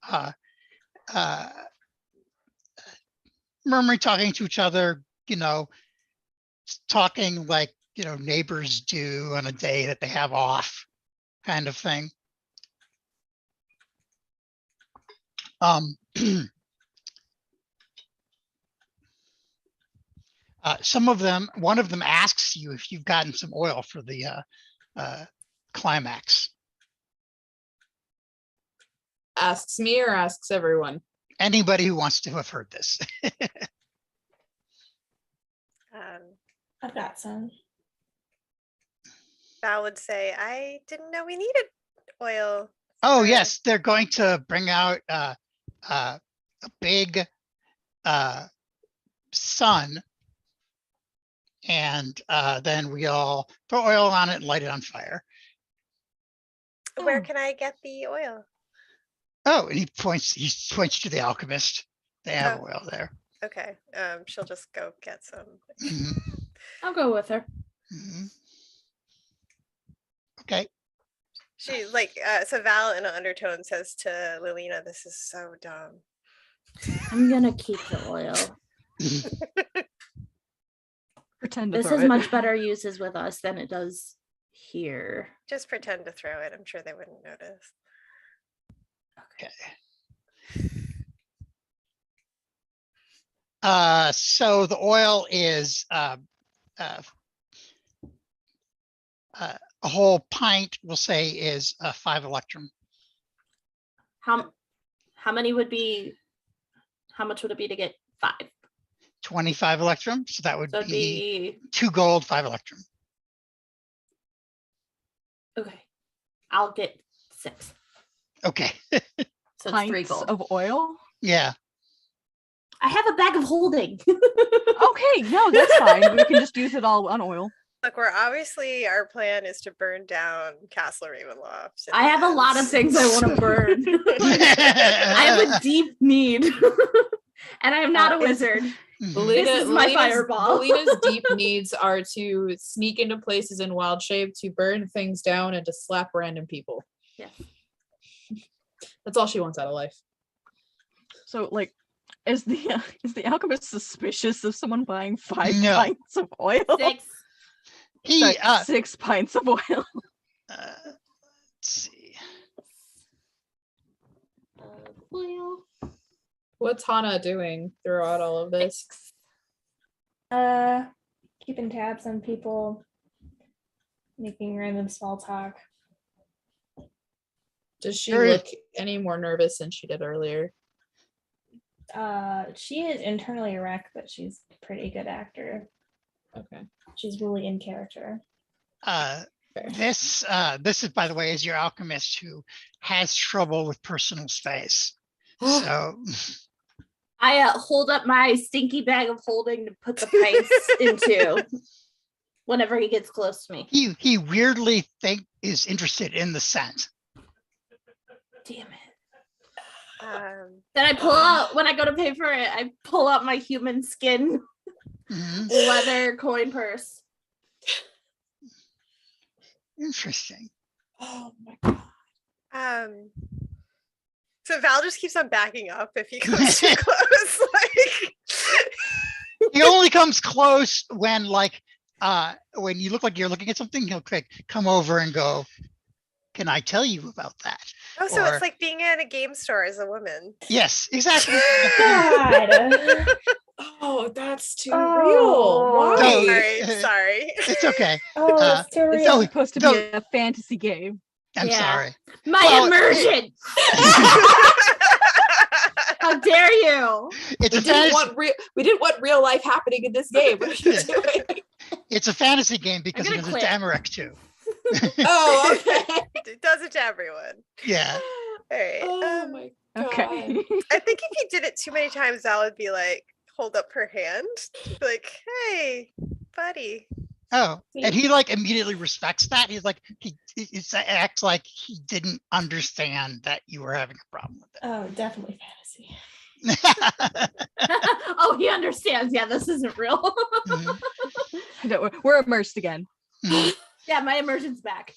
murmuring, talking to each other, talking like, neighbors do on a day that they have off, kind of thing. One of them asks you if you've gotten some oil for the climax. Asks me or asks everyone? Anybody who wants to have heard this. I've got some. Val would say, I didn't know we needed oil. Oh, for-" yes, they're going to bring out a big sun, and then we all throw oil on it and light it on fire. Where can I get the oil? Oh, and he points to the alchemist. They have Oh. oil there. Okay. She'll just go get some. Mhm, I'll go with her. mhm. Okay. She like so Val in an undertone says to Lilina, "This is so dumb." I'm gonna keep the oil. Pretend to This throw has it. much better uses with us than it does here. Just pretend to throw it. I'm sure they wouldn't notice. Okay. So the oil is a whole pint, we'll say, is 5 electrum. How many would be? How much would it be to get 5? 25 electrum. So that would So it'd be be 2 gold, 5 electrum. okay. I'll get 6. Okay. So it's 3 Pints gold. of oil. Yeah. I have a bag of holding. Okay, no, that's fine. We can just use it all on oil. Look, our plan is to burn down Castle Ravenloft. in I have a lot of advance. things I want to burn. I have a deep need. And I'm not a It's- wizard. Mhm. This is my Lelena's- fireball. Lelena's deep needs are to sneak into places in wild shape, to burn things down, and to slap random people. Yeah. That's all she wants out of life. So, like, is the alchemist suspicious of someone buying 5 No. pints of oil? 6. He, Sorry, 6 pints of oil. let's see. Oil. What's Hana doing throughout all of this? Keeping tabs on people, making random small talk. Does she Very- look any more nervous than she did earlier? She is internally a wreck, but she's a pretty good actor. Okay. She's really in character. Fair. This is, by the way, is your alchemist who has trouble with personal space. So I hold up my stinky bag of holding to put the pints into whenever he gets close to me. he weirdly is interested in the scent. Damn it. Then I pull out, when I go to pay for it, I pull out my human skin Mhm. leather coin purse. Interesting. Oh my god. So Val just keeps on backing up if he comes too close. Like He only comes close when when you look like you're looking at something, he'll come over and go, "Can I tell you about that?" oh, so Or- it's like being in a game store as a woman. Yes, exactly. God. Oh, that's too Oh. real. Don't- Why? Sorry. It's okay. Oh, it's too It's real. supposed to be a fantasy game. I'm Yeah. sorry. My Well, immersion! How dare you? It's We a didn't fantasy. want real life happening in this game. What are you doing? It's a fantasy game because gonna it goes quit. to Emmerich too. Oh, okay. It does it to everyone. Yeah. All right. Oh my god. Okay. I think if you did it too many times, Val would be like, hold up her hand. Be like, hey, buddy. Oh, and he immediately respects that. He's like he acts like he didn't understand that you were having a problem with Oh, definitely fantasy. it. Oh, he understands. Yeah, this isn't real. Mhm, We're immersed again. mhm. Yeah, my immersion's back.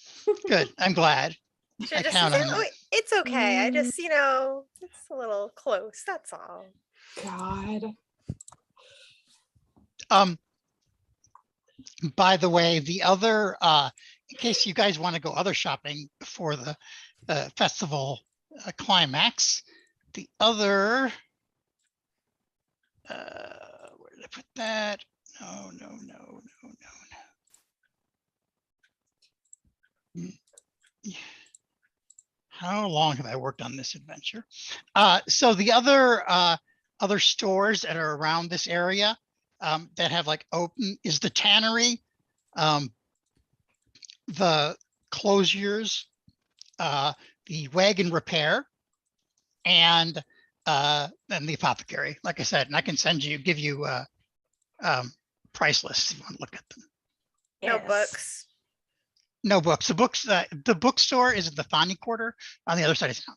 Good. I'm glad. Should I just count say, on oh, that. it's okay. I just, it's a little close. That's all. God. By the way, the other, in case you guys want to go other shopping for the festival climax, the other, where did I put that? No. How long have I worked on this adventure? So the other stores that are around this area that have like open is the tannery, the closiers, the wagon repair, and the apothecary, like I said, and I can give you price lists if you want to look at them. No Yes. books. No books. The bookstore is at the Thani Quarter on the other side of town.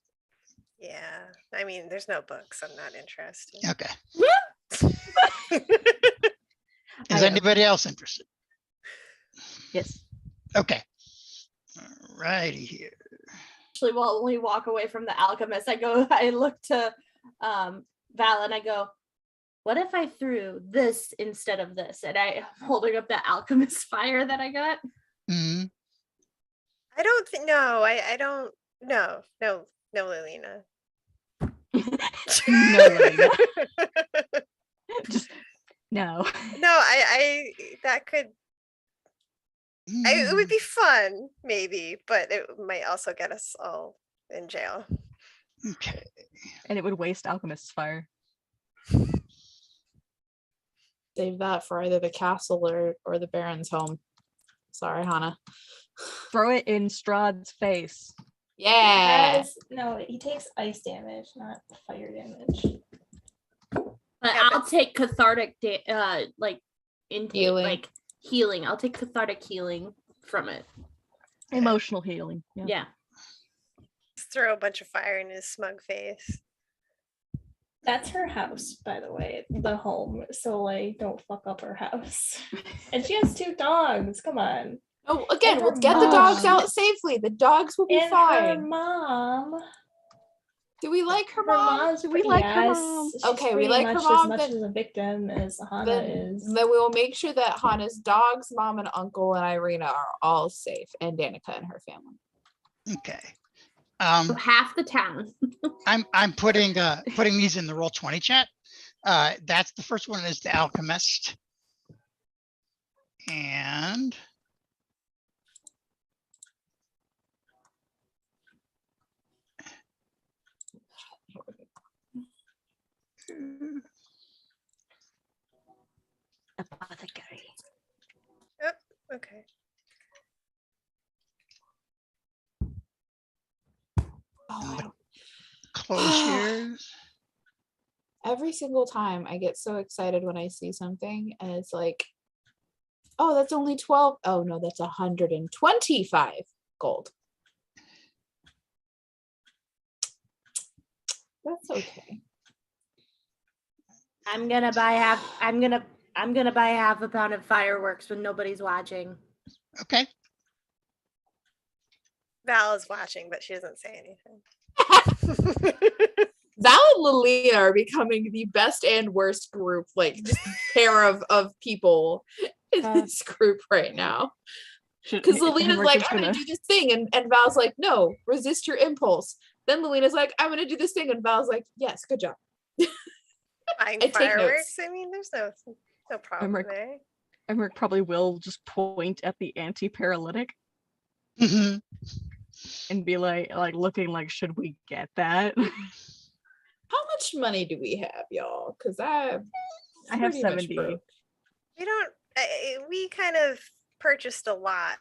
Yeah. I mean, there's no books. I'm not interested. Okay. I Is am. anybody else interested? Yes. Okay. Righty here. Actually, while we walk away from the alchemist, I look to Val and I go, what if I threw this instead of this? And I'm holding up the alchemist fire that I got. Mhm. I don't think, no, I don't, no, Lilina. No, Lilina. Just no. No, I that could, it would be fun, maybe, but it might also get us all in jail. Okay. And it would waste alchemist's fire. Save that for either the castle or the Baron's home. Sorry, Hannah. Throw it in Strahd's face. Yeah. No, he takes ice damage, not fire damage. But Yeah, I'll but- take cathartic, Healing. like healing. I'll take cathartic healing from it. Emotional healing. Yeah. Yeah. Just throw a bunch of fire in his smug face. That's her house, by the way, the home. So like, don't fuck up her house. And she has 2 dogs. Come on. Oh, again, And we'll her get the dogs mom. out safely. The dogs will be And her fine. mom. Do we like her Her mom? mom's We like her mom. she's Okay, we pretty like her much mom, as much then- as a victim as Hana Then, is. then we will make sure that Hannah's dogs, mom and uncle, and Irina are all safe, and Danica and her family. Okay. So half the town. I'm putting these in the Roll20 chat. That's the first one is the alchemist. And Apothecary. Okay. Oh, closiers. every single time I get so excited when I see something, and it's like, oh, that's only 12. Oh no, that's 125 gold. That's okay. I'm gonna buy half a pound of fireworks when nobody's watching. Okay. Val is watching, but she doesn't say anything. Val and Lilina are becoming the best and worst group, like just pair of people in this group right now. Because Lilina's like, I'm gonna do this thing, and Val's like, no, resist your impulse. Then Lilina's like, I'm gonna do this thing, and Val's like, yes, good job. Buying I take fireworks. notes. I mean, there's no problem Emmerich- there. Emmerich probably will just point at the anti-paralytic Mhm. Mm-hmm. and be like looking like, should we get that? How much money do we have, y'all? Because I have pretty much 70. broke. We don't. We kind of purchased a lot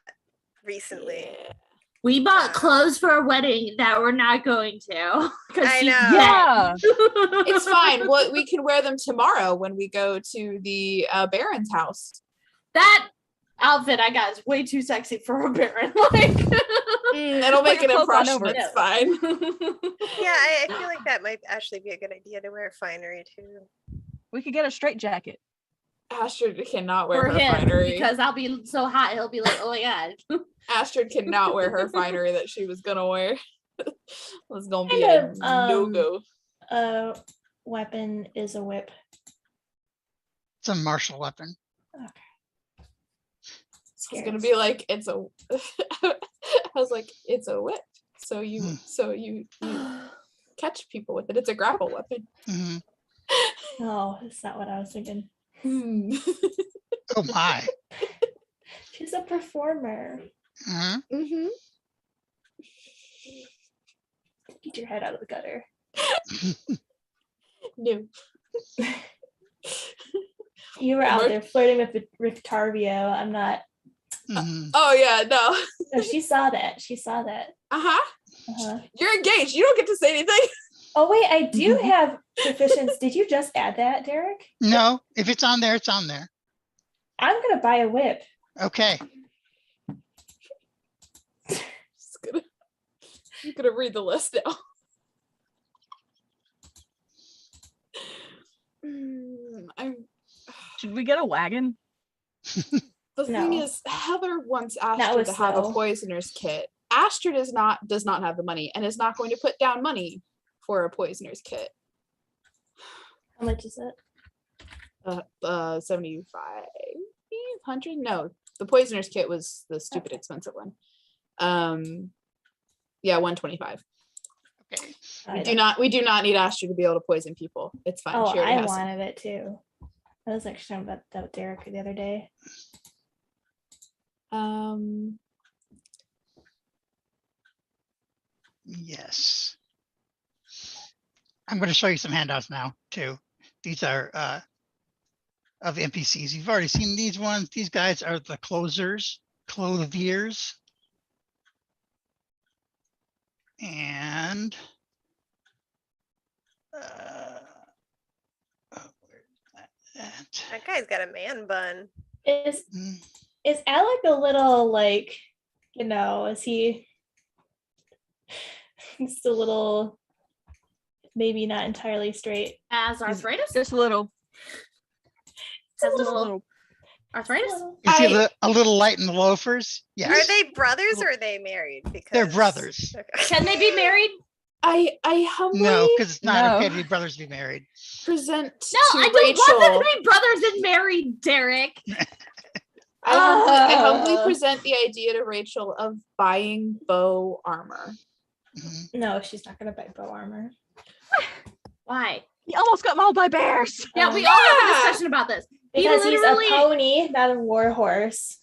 recently. Yeah. We bought clothes for a wedding that we're not going to. 'cause I she's know. Yeah. dead. It's fine. Well, we can wear them tomorrow when we go to the Baron's house. That outfit I got is way too sexy for a Baron. Like, It'll make Put an your cloak on impression. over it. It's fine. Yeah, I feel like that might actually be a good idea to wear finery too. We could get a straight jacket. Astrid cannot wear for her him finery. because I'll be so hot. He'll be like, "Oh my god." Astrid cannot wear her finery that she was gonna wear. Was gonna be Kind a of, no-go. A weapon is a whip. It's a martial weapon. It's gonna be like it's a. I was like, it's a whip. So you catch people with it. It's a grapple weapon. Mhm. No, that's not what I was thinking. Oh my. She's a performer. Mhm. Mm-hmm. Get your head out of the gutter. No. You were out there flirting with Rictavio. I'm not. Mhm. Oh yeah, no. No, she saw that. She saw that. Uh-huh. Uh-huh. You're engaged. You don't get to say anything. Oh wait, I do have proficiency. Did you just add that, Derek? No, if it's on there, it's on there. I'm gonna buy a whip. Okay. I'm gonna read the list now. Should we get a wagon? The thing No. is, Heather wants Not Astrid with to have a snow. poisoner's kit. Astrid does not have the money and is not going to put down money for a poisoner's kit. How much is it? 7,500? No, the poisoner's kit was the stupid expensive one. Yeah, 125. Okay. We do not need Astrid to be able to poison people. It's fine. Oh, She already I has some. wanted it too. I was actually talking about that with Derek the other day. Yes. I'm going to show you some handouts now too. These are of NPCs. You've already seen these ones. These guys are the clothiers. And That guy's got a man bun. Is Alec a little like, is he just a little maybe not entirely straight? As arthritis? Just a little. Has a Just a little little. arthritis? Is he a little light in the loafers? Yes. Are they brothers or are they married? Because They're brothers. Okay. Can they be married? I humbly No, because it's not No. okay to be brothers to be married. present No, to I don't Rachel. want them to be brothers and married, Derek. I humbly present the idea to Rachel of buying bow armor. Mhm. No, she's not gonna buy bow armor. Why? He almost got mauled by bears. Yeah, we all had a discussion about this. He Because he's a literally- pony, not a war horse.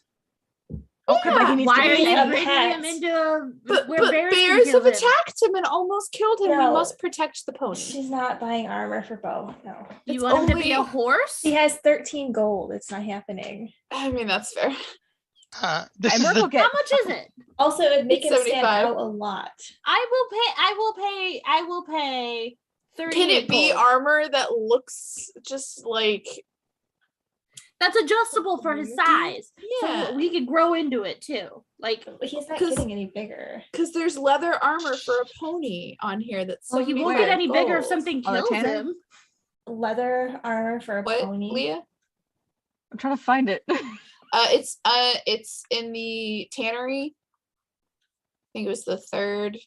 Okay, but he needs Why to are be you a bringing pet. him into But where bears can bears kill have him? attacked him and almost killed him. We No. must protect the pony. She's not buying armor for bow. No. You It's want him to be a only- horse? He has 13 gold. It's not happening. I mean, that's fair. This And is Merkel the How get much is it? Also, it'd make It's him stand 75. out a lot. I will pay 30. Can it be gold. armor that looks just like That's adjustable for his size. yeah? So we could grow into it too. Like, But he's not 'Cause- getting any bigger. Because there's leather armor for a pony on here that's well, he won't 75 get any bigger if gold. something On a kills tanner? him. Leather armor for a What, pony. Leah? I'm trying to find it. It's in the tannery. I think it was the third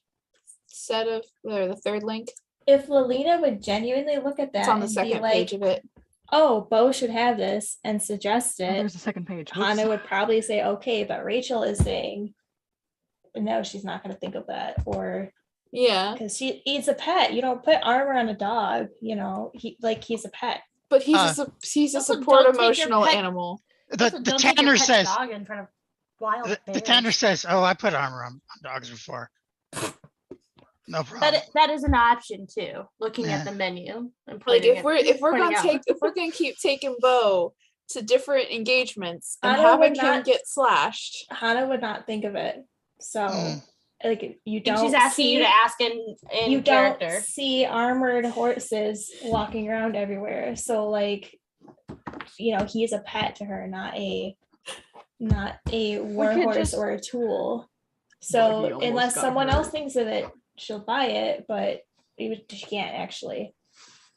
link. If Lelina would genuinely look at that It's on the and be second like, page of it. oh, Bo should have this and suggest Oh, it, there's a second page. Hannah Oops. would probably say okay, but Rachel is saying no, she's not going to think of that, or Yeah, because he's a pet. You don't put armor on a dog. He's a pet. but he's a Also, support don't take your emotional pet- animal. Also, the don't take your tanner pet says dog in front of wild the bears. tanner says, "Oh, I put armor on dogs before." No problem. That is an option too. Looking Yeah. at the menu and Like pointing if we're pointing out. gonna keep taking Bo to different engagements and Anna would having him not- get slashed. Hannah would not think of it. So Mm. like you I think don't she's asking see, you to ask in you character. don't see armored horses walking around everywhere. So like, he's a pet to her, not a war could horse just- or a tool. Boy, he So almost unless got someone hurt. else thinks of it, she'll buy it, but she can't actually.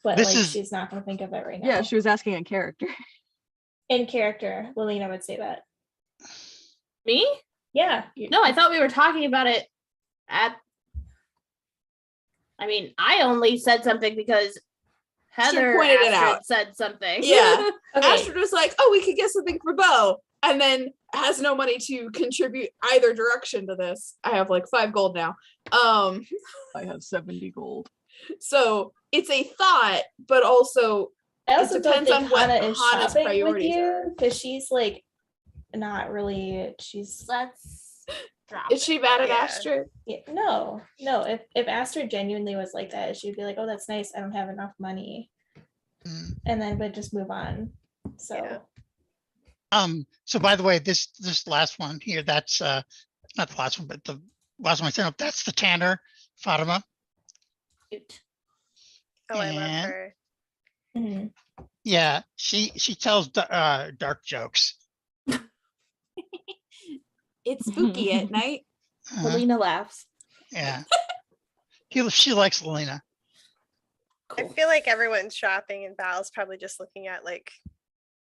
But This is- she's not going to think of it right now. Yeah, she was asking in character. In character, Lelina would say that. Me? Yeah. No, I thought we were talking about it I only said something because Heather pointed it Astrid out. said something. Yeah. Okay. Astrid was like, oh, we could get something for Bo. And then has no money to contribute either direction to this. I have like 5 gold now. I have 70 gold. So it's a thought, but also I also don't depends think on what Hannah is Hannah's shopping with priorities you are. because she's like not really. She's Let's drop is she mad at Yeah. Astrid? yeah, no. If Astrid genuinely was like that, she'd be like, "Oh, that's nice. I don't have enough money," Mm. and then would just move on. So Yeah. So by the way, this last one here, that's not the last one, but the last one I sent up, that's the Tanner, Fatima. Cute. Oh, I love And- her. mhm. Yeah, she tells dark jokes. It's spooky at night. Helena laughs. Yeah. She likes Lena. I feel like everyone's shopping and Val's probably just looking at like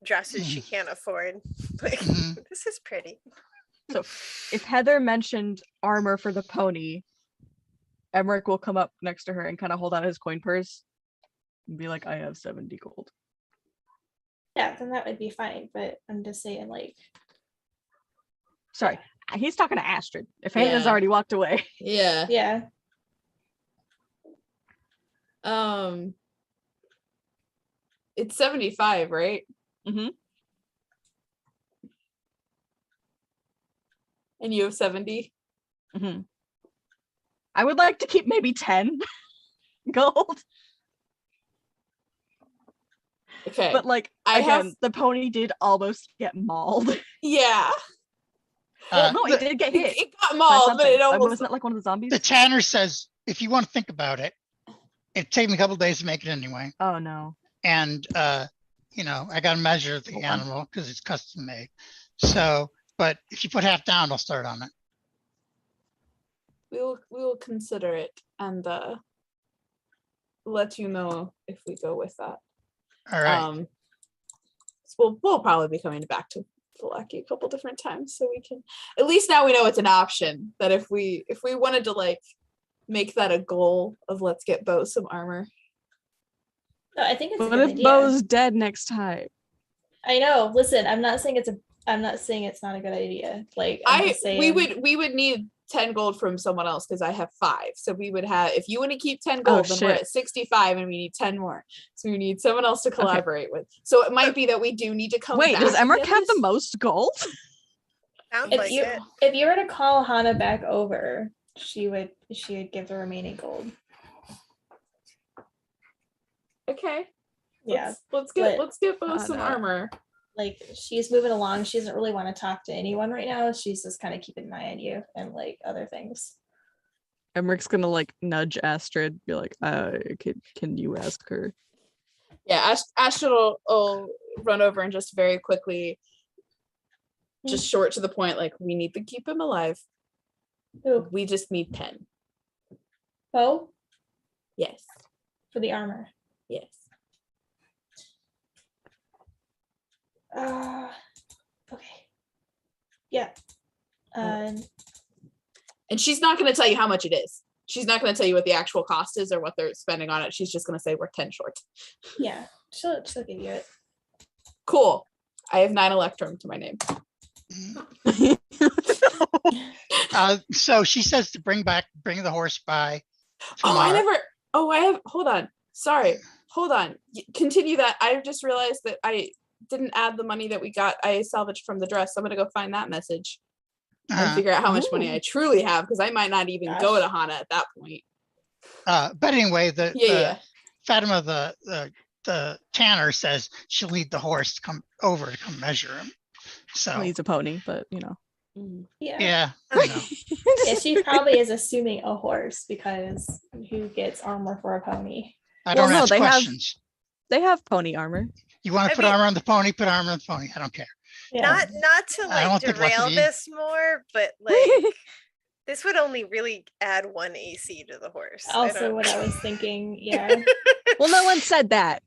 dresses she can't afford. Like, Mhm. this is pretty. If Heather mentioned armor for the pony, Emmerich will come up next to her and kind of hold out his coin purse and be like, I have 70 gold. Yeah, then that would be fine. But I'm just saying, like, Sorry, he's talking to Astrid. If Hannah's Yeah. already walked away. Yeah. yeah, It's 75, right? Mhm. And you have 70? hmm I would like to keep maybe 10 gold, Okay. but like I again, have- the pony did almost get mauled. yeah. Uh, No, it did get hit. It got by mauled, but something. it almost Wasn't it like one of the zombies? The Tanner says, if you want to think about it, it took me a couple days to make it anyway. Oh no. And, I got to measure the Hold on. animal because it's custom made. So, but if you put half down, I'll start on it. we will consider it and let you know if we go with that. All right. So we'll probably be coming back to Valaki a couple different times, so we can at least now we know it's an option. That if we wanted to like make that a goal of let's get Bo some armor. no, I think it's a What good if idea. Bo's dead next time? I know. Listen, I'm not saying it's not a good idea. Like I'm just saying, we would need 10 gold from someone else because I have 5. So we would have, if you want to keep 10 gold, then we're shit. at 65 and we need 10 more. So we need someone else to collaborate with. So it might be that we do need to come Wait, back. does to Emmerich have the this. most gold? Sounds if like you it. if you were to call Hannah back over, she would give the remaining gold. Okay. Yeah, Let's but- get Bo some Hannah. armor. like she's moving along. She doesn't really want to talk to anyone right now. She's just kind of keeping an eye on you and like other things. Emmerich's gonna like nudge Astrid, be like, can you ask her? Yeah, Astrid will run over and just very quickly, just short to the point, like, we need to keep him alive. Who? We just need 10. Bo Yes. for the armor. Yes. Okay. Yeah. And she's not going to tell you how much it is. She's not going to tell you what the actual cost is or what they're spending on it. She's just going to say we're 10 short. Yeah. She'll give you it. Cool. I have 9 electrum to my name. So she says to bring the horse by Oh, tomorrow. hold on. Sorry. Hold on. Continue that. I just realized that I didn't add the money that we got. I salvaged from the dress. So I'm going to go find that message and Uh, figure out how much money I truly have because I might not even go to Hana at that point. but anyway, the Yeah. Fatima, the Tanner says she'll lead the horse to come over to come measure him. So Well, he's a pony, but Yeah. yeah, I know. Yeah, she probably is assuming a horse because who gets armor for a pony? I Well, don't no, ask they have- questions. they have pony armor. You want I to put mean- armor on the pony? Put armor on the pony. I don't care. Yeah. Not to I don't like think lots of derail you- this more, but like this would only really add 1 AC to the horse. Also what I was thinking. Yeah. Well, no one said that.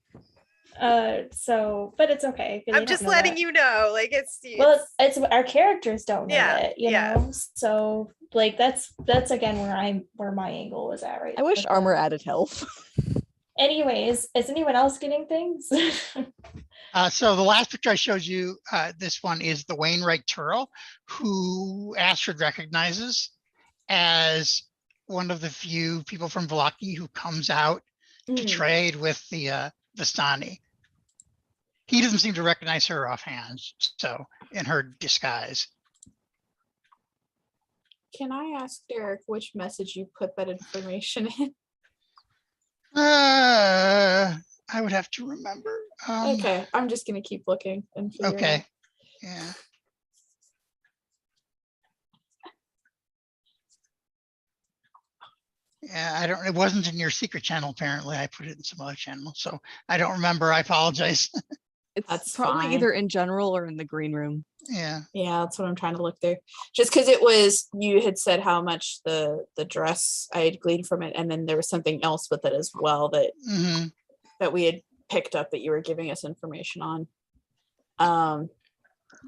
So but it's okay. 'cause they I'm don't just know letting that. you know, like Well, it's our characters don't know Yeah, it, you yeah. know. So like that's again where my angle was at right. I wish with armor that. added health. Anyways, is anyone else getting things? So the last picture I showed you, this one is the Wainwright Turtle, who Astrid recognizes as one of the few people from Vallaki who comes out to trade with the Vistani. He doesn't seem to recognize her offhand, so in her disguise. Can I ask Derek which message you put that information in? I would have to remember. Okay, I'm just gonna keep looking and figure it out. Okay. Yeah. Yeah, I don't, it wasn't in your secret channel, apparently. I put it in some other channel, so I don't remember. I apologize. It's That's probably fine. either in general or in the green room. Yeah. Yeah, that's what I'm trying to look through. Just because it was, you had said how much the dress I had gleaned from it, and then there was something else with it as well that Mhm. that we had picked up that you were giving us information on.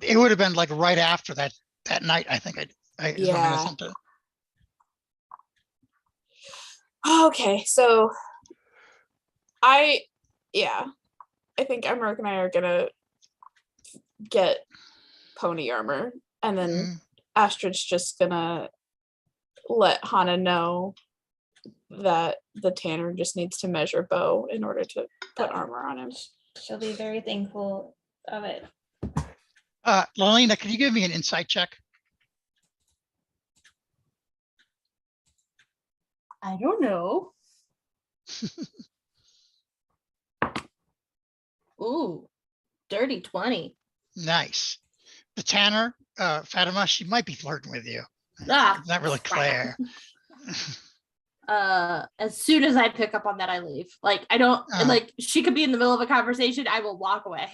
It would have been like right after that night, I think I is when I Yeah. sent it. Okay, so I think Emmerich and I are gonna get pony armor, and then Mhm. Astrid's just gonna let Hana know that the tanner just needs to measure Bo in order to put armor on him. She'll be very thankful of it. Lelena, could you give me an insight check? I don't know. Ooh, dirty 20. Nice. The tanner, Fatima, she might be flirting with you. Ah, Not really clear. As soon as I pick up on that, I leave. Like, I don't Oh. like, she could be in the middle of a conversation, I will walk away.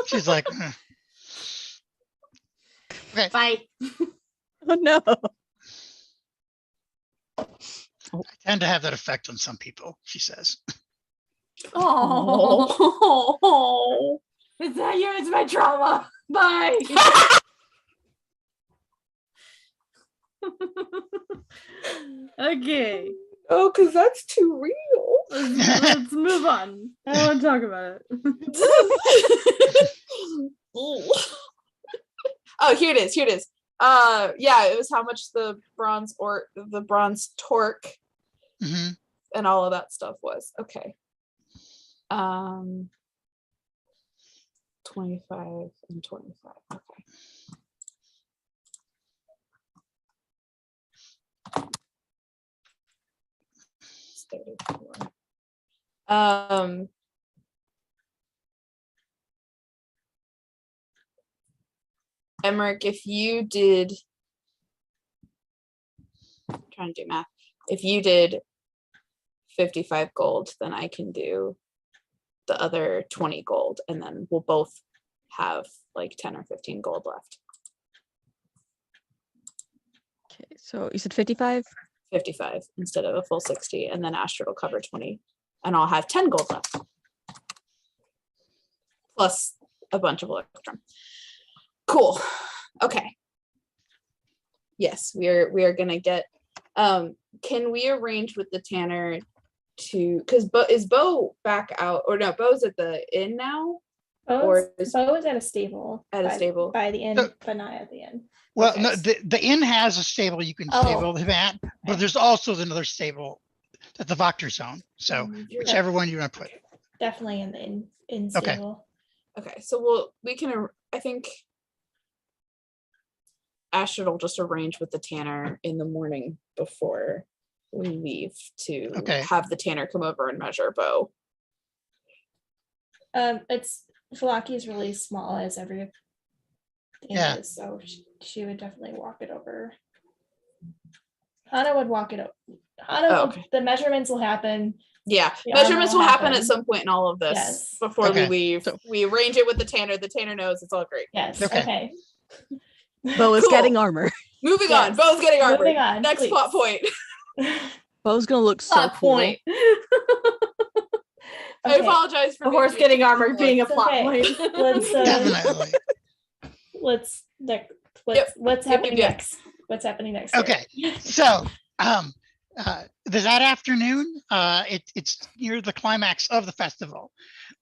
She's like, okay. Bye. Oh no. I tend to have that effect on some people, she says. Oh, it's not you, it's my trauma. Bye. Okay, Oh, because that's too real. let's move on. I don't want to talk about it. Oh, here it is. Yeah, it was how much the bronze torque Mhm. and all of that stuff was. Okay. 25 and 25. Okay. It's 34. Emmerich, if you did, I'm trying to do math. If you did 55 gold, then I can do the other 20 gold, and then we'll both have like 10 or 15 gold left. Okay, so you said 55? 55 instead of a full 60, and then Astrid will cover 20, and I'll have 10 gold left. Plus a bunch of electrum. Cool. Okay. Yes, we are gonna get, can we arrange with the tanner to, because is Bo back out, or no, Bo's at the inn now? Or is- Bo is at a stable. At a stable. By the inn, So- but not at the inn. Well, Okay. no, the inn has a stable you can Oh. stable him at, but there's also another stable at the Voctor zone. So whichever one you want to put. Definitely in the inn Okay. stable. Okay, so we can, I think Astrid will just arrange with the tanner in the morning before we leave to Okay. have the tanner come over and measure Bo. It's Falaki is really small as every Yeah. is, so she would definitely walk it over. Hana would walk it up. Hana will, Okay. the measurements will happen. Yeah, The measurements armor will will happen at happen. some point in all of this Yes. before Okay. we leave. So- We arrange it with the tanner knows it's all great. Yes. Okay. Okay. Bo is Cool. getting armor. Moving Yes. on, Bo's getting armored. Moving on, Next please. plot point. Bo's gonna look so Plot cool. point. I Okay. apologize for A horse making it getting too armored cool. being a It's plot okay. point. Let's Definitely. what's Yep. what's Yep, happening yep. next? What's happening next? Okay. So That afternoon, it's near the climax of the festival.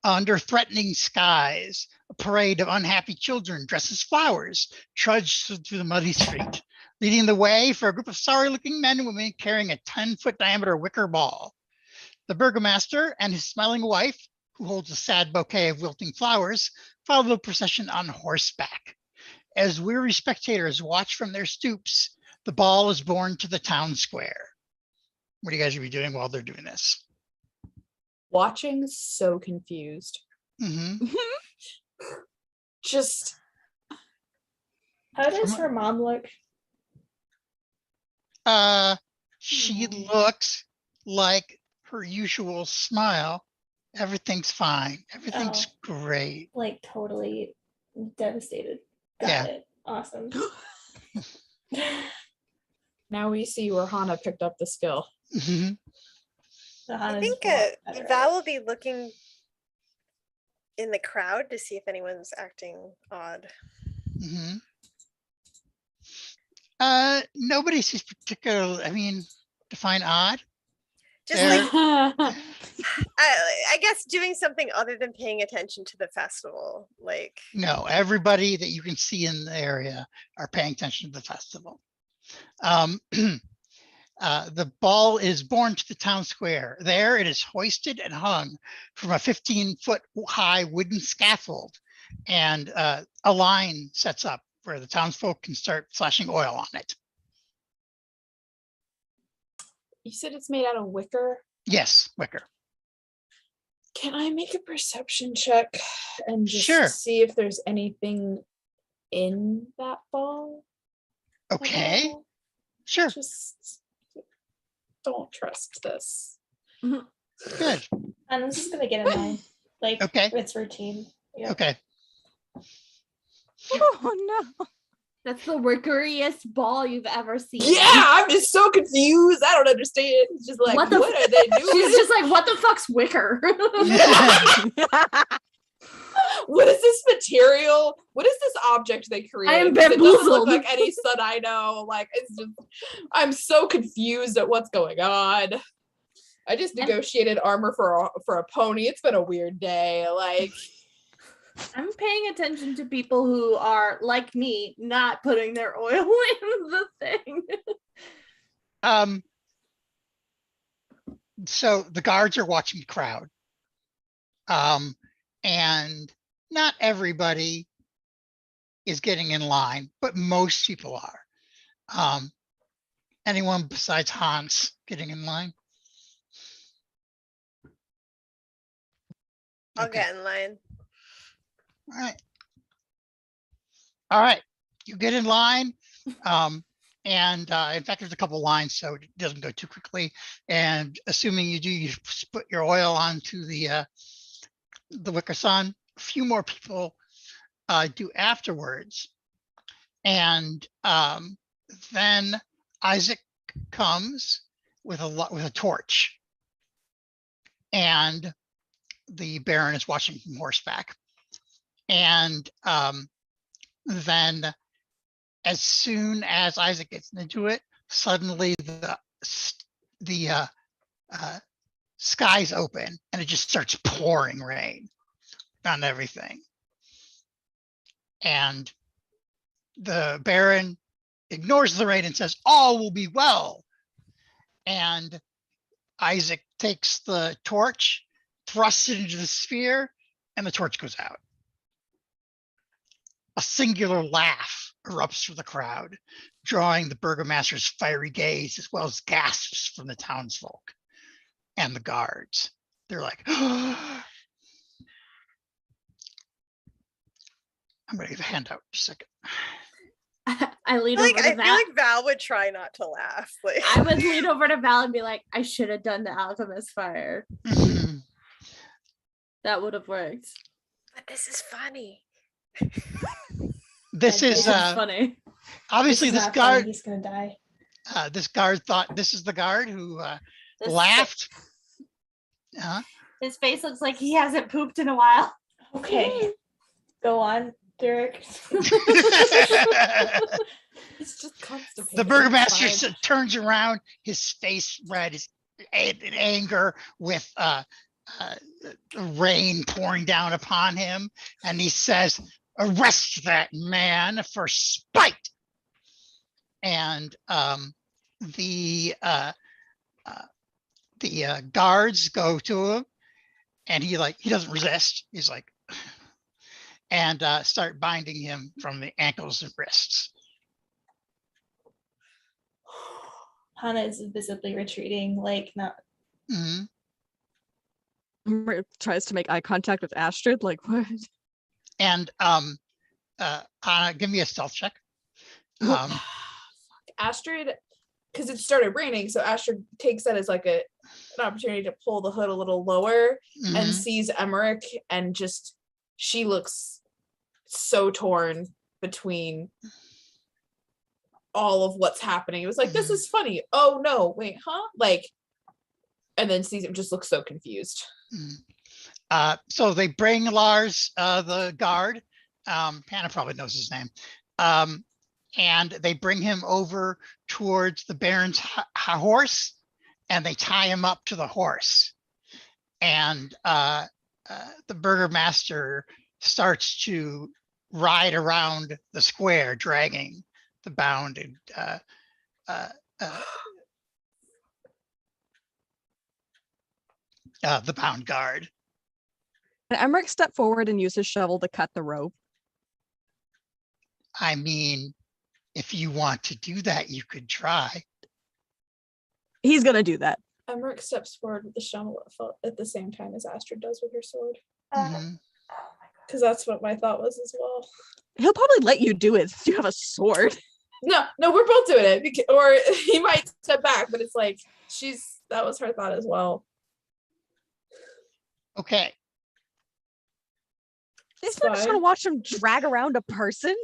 Under threatening skies, a parade of unhappy children dressed as flowers trudged through the muddy street, leading the way for a group of sorry-looking men and women carrying a 10-foot diameter wicker ball. The burgomaster and his smiling wife, who holds a sad bouquet of wilting flowers, follow the procession on horseback. As weary spectators watch from their stoops, the ball is borne to the town square. What are you guys going to be doing while they're doing this? Watching, so confused. Mm-hmm. Just How does her mom look? She looks like her usual smile. Everything's fine. Everything's great. Like totally devastated. Got Yeah. it. Awesome. now we see where Hannah picked up the skill. Mhm. I think Val will be looking in the crowd to see if anyone's acting odd. Mhm. Nobody sees particular. I mean, define odd. Just There- like I guess doing something other than paying attention to the festival. Like No, everybody that you can see in the area are paying attention to the festival. The ball is borne to the town square. There it is hoisted and hung from a 15-foot high wooden scaffold, and a line sets up where the townsfolk can start flashing oil on it. You said it's made out of wicker. Yes, wicker. Can I make a perception check and just Sure. see if there's anything in that ball? at Okay, all? sure, Just don't trust this. good. And this is gonna get in line. Like Okay. it's routine. Yeah. Okay. Oh no. That's the wickeriest ball you've ever seen. Yeah, I'm just so confused. I don't understand. It's just like, What what, the are they doing? She's just like, what the fuck's wicker? What is this material? What is this object they created? am 'Cause it doesn't look bamboozled. like any sun I know. Like, it's just, I'm so confused at what's going on. I just negotiated armor for a pony. It's been a weird day. Like, I'm paying attention to people who are like me, not putting their oil in the thing. So the guards are watching the crowd. And not everybody is getting in line, but most people are. Anyone besides Hans getting in line? I'll Okay. get in line. All right. All right. You get in line. And in fact, there's a couple lines, so it doesn't go too quickly. And assuming you do, you put your oil onto the wicker sun. A few more people do afterwards. And then Isaac comes with a torch. And the Baron is watching from horseback. And then as soon as Isaac gets into it, suddenly the skies open and it just starts pouring rain on everything. And the Baron ignores the rain and says, all will be well. And Isaac takes the torch, thrusts it into the sphere, and the torch goes out. A singular laugh erupts from the crowd, drawing the burgomaster's fiery gaze as well as gasps from the townsfolk and the guards. They're like, I'm going to give a handout in a second. I lean Like over I to feel Val. like Val would try not to laugh. Like I would lean over to Val and be like, I should have done the alchemist fire. That would have worked. but this is funny. This Yeah, is Funny. obviously this not funny, guard. He's gonna die. This guard thought this is the guard who This- laughed. His face looks like he hasn't pooped in a while. Okay. Go on, Derek. it's just constant The burgomaster turns around, his face red, is in anger with rain pouring down upon him, and he says, "Arrest that man for spite." And the guards go to him, and he doesn't resist. He's like, and start binding him from the ankles and wrists. Hana is visibly retreating, like not. Mhm. Tries to make eye contact with Astrid, like what? And give me a stealth check. Astrid, because it started raining, so Astrid takes that as like an opportunity to pull the hood a little lower and Mhm. sees Emmerich, and just she looks so torn between all of what's happening. It was like, this is funny. Oh no, wait, huh? Like, and then sees him just looks so confused. So they bring Lars, the guard. Hannah probably knows his name. And they bring him over towards the Baron's horse, and they tie him up to the horse. And the burgomaster starts to ride around the square, dragging the bound guard. And Emmerich stepped forward and used his shovel to cut the rope. I mean, if you want to do that, you could try. He's gonna do that. Emmerich steps forward with the shovel at the same time as Astrid does with her sword. Mhm. Because that's what my thought was as well. He'll probably let you do it since you have a sword. No, we're both doing it. Or he might step back, but it's like that was her thought as well. Okay. He's not just gonna watch him drag around a person.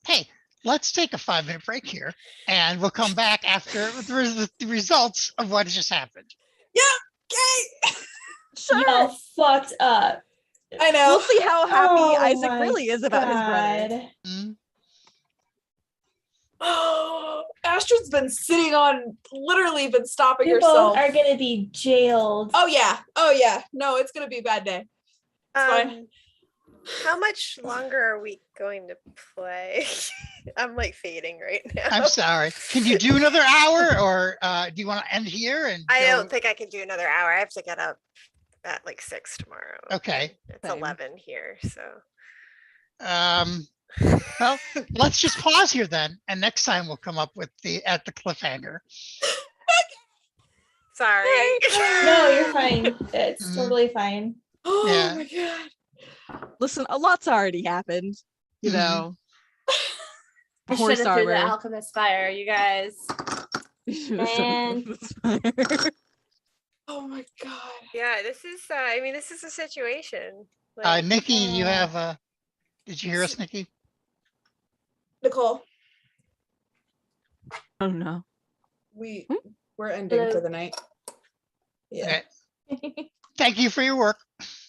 Hey, let's take a 5-minute break here, and we'll come back after the results of what just happened. Yeah, okay. Sure. Y'all fucked up. I know. We'll see how happy Oh Isaac my really is about his brother. God. Mhm. Oh, Astrid's been literally been stopping You herself. both are gonna be jailed. Oh yeah. No, it's gonna be a bad day. Fine. How much longer are we going to play? I'm like fading right now. I'm sorry. Can you do another hour, or do you want to end here? And I go- don't think I can do another hour. I have to get up at like 6 tomorrow. Okay. It's Same. 11 here, so. Well, let's just pause here then, and next time we'll come up with at the cliffhanger. Sorry. No, you're fine. It's Mhm. totally fine. Oh Yeah. my god. Listen, a lot's already happened. You Mhm. know. I Horse should have threw the armor. alchemist fire, you guys. Man. Oh my god. Yeah, this is, this is a situation. Nikki, you have did you hear us, Nikki? Nicole, Oh no. we're ending for the night. Yeah. Okay. Thank you for your work.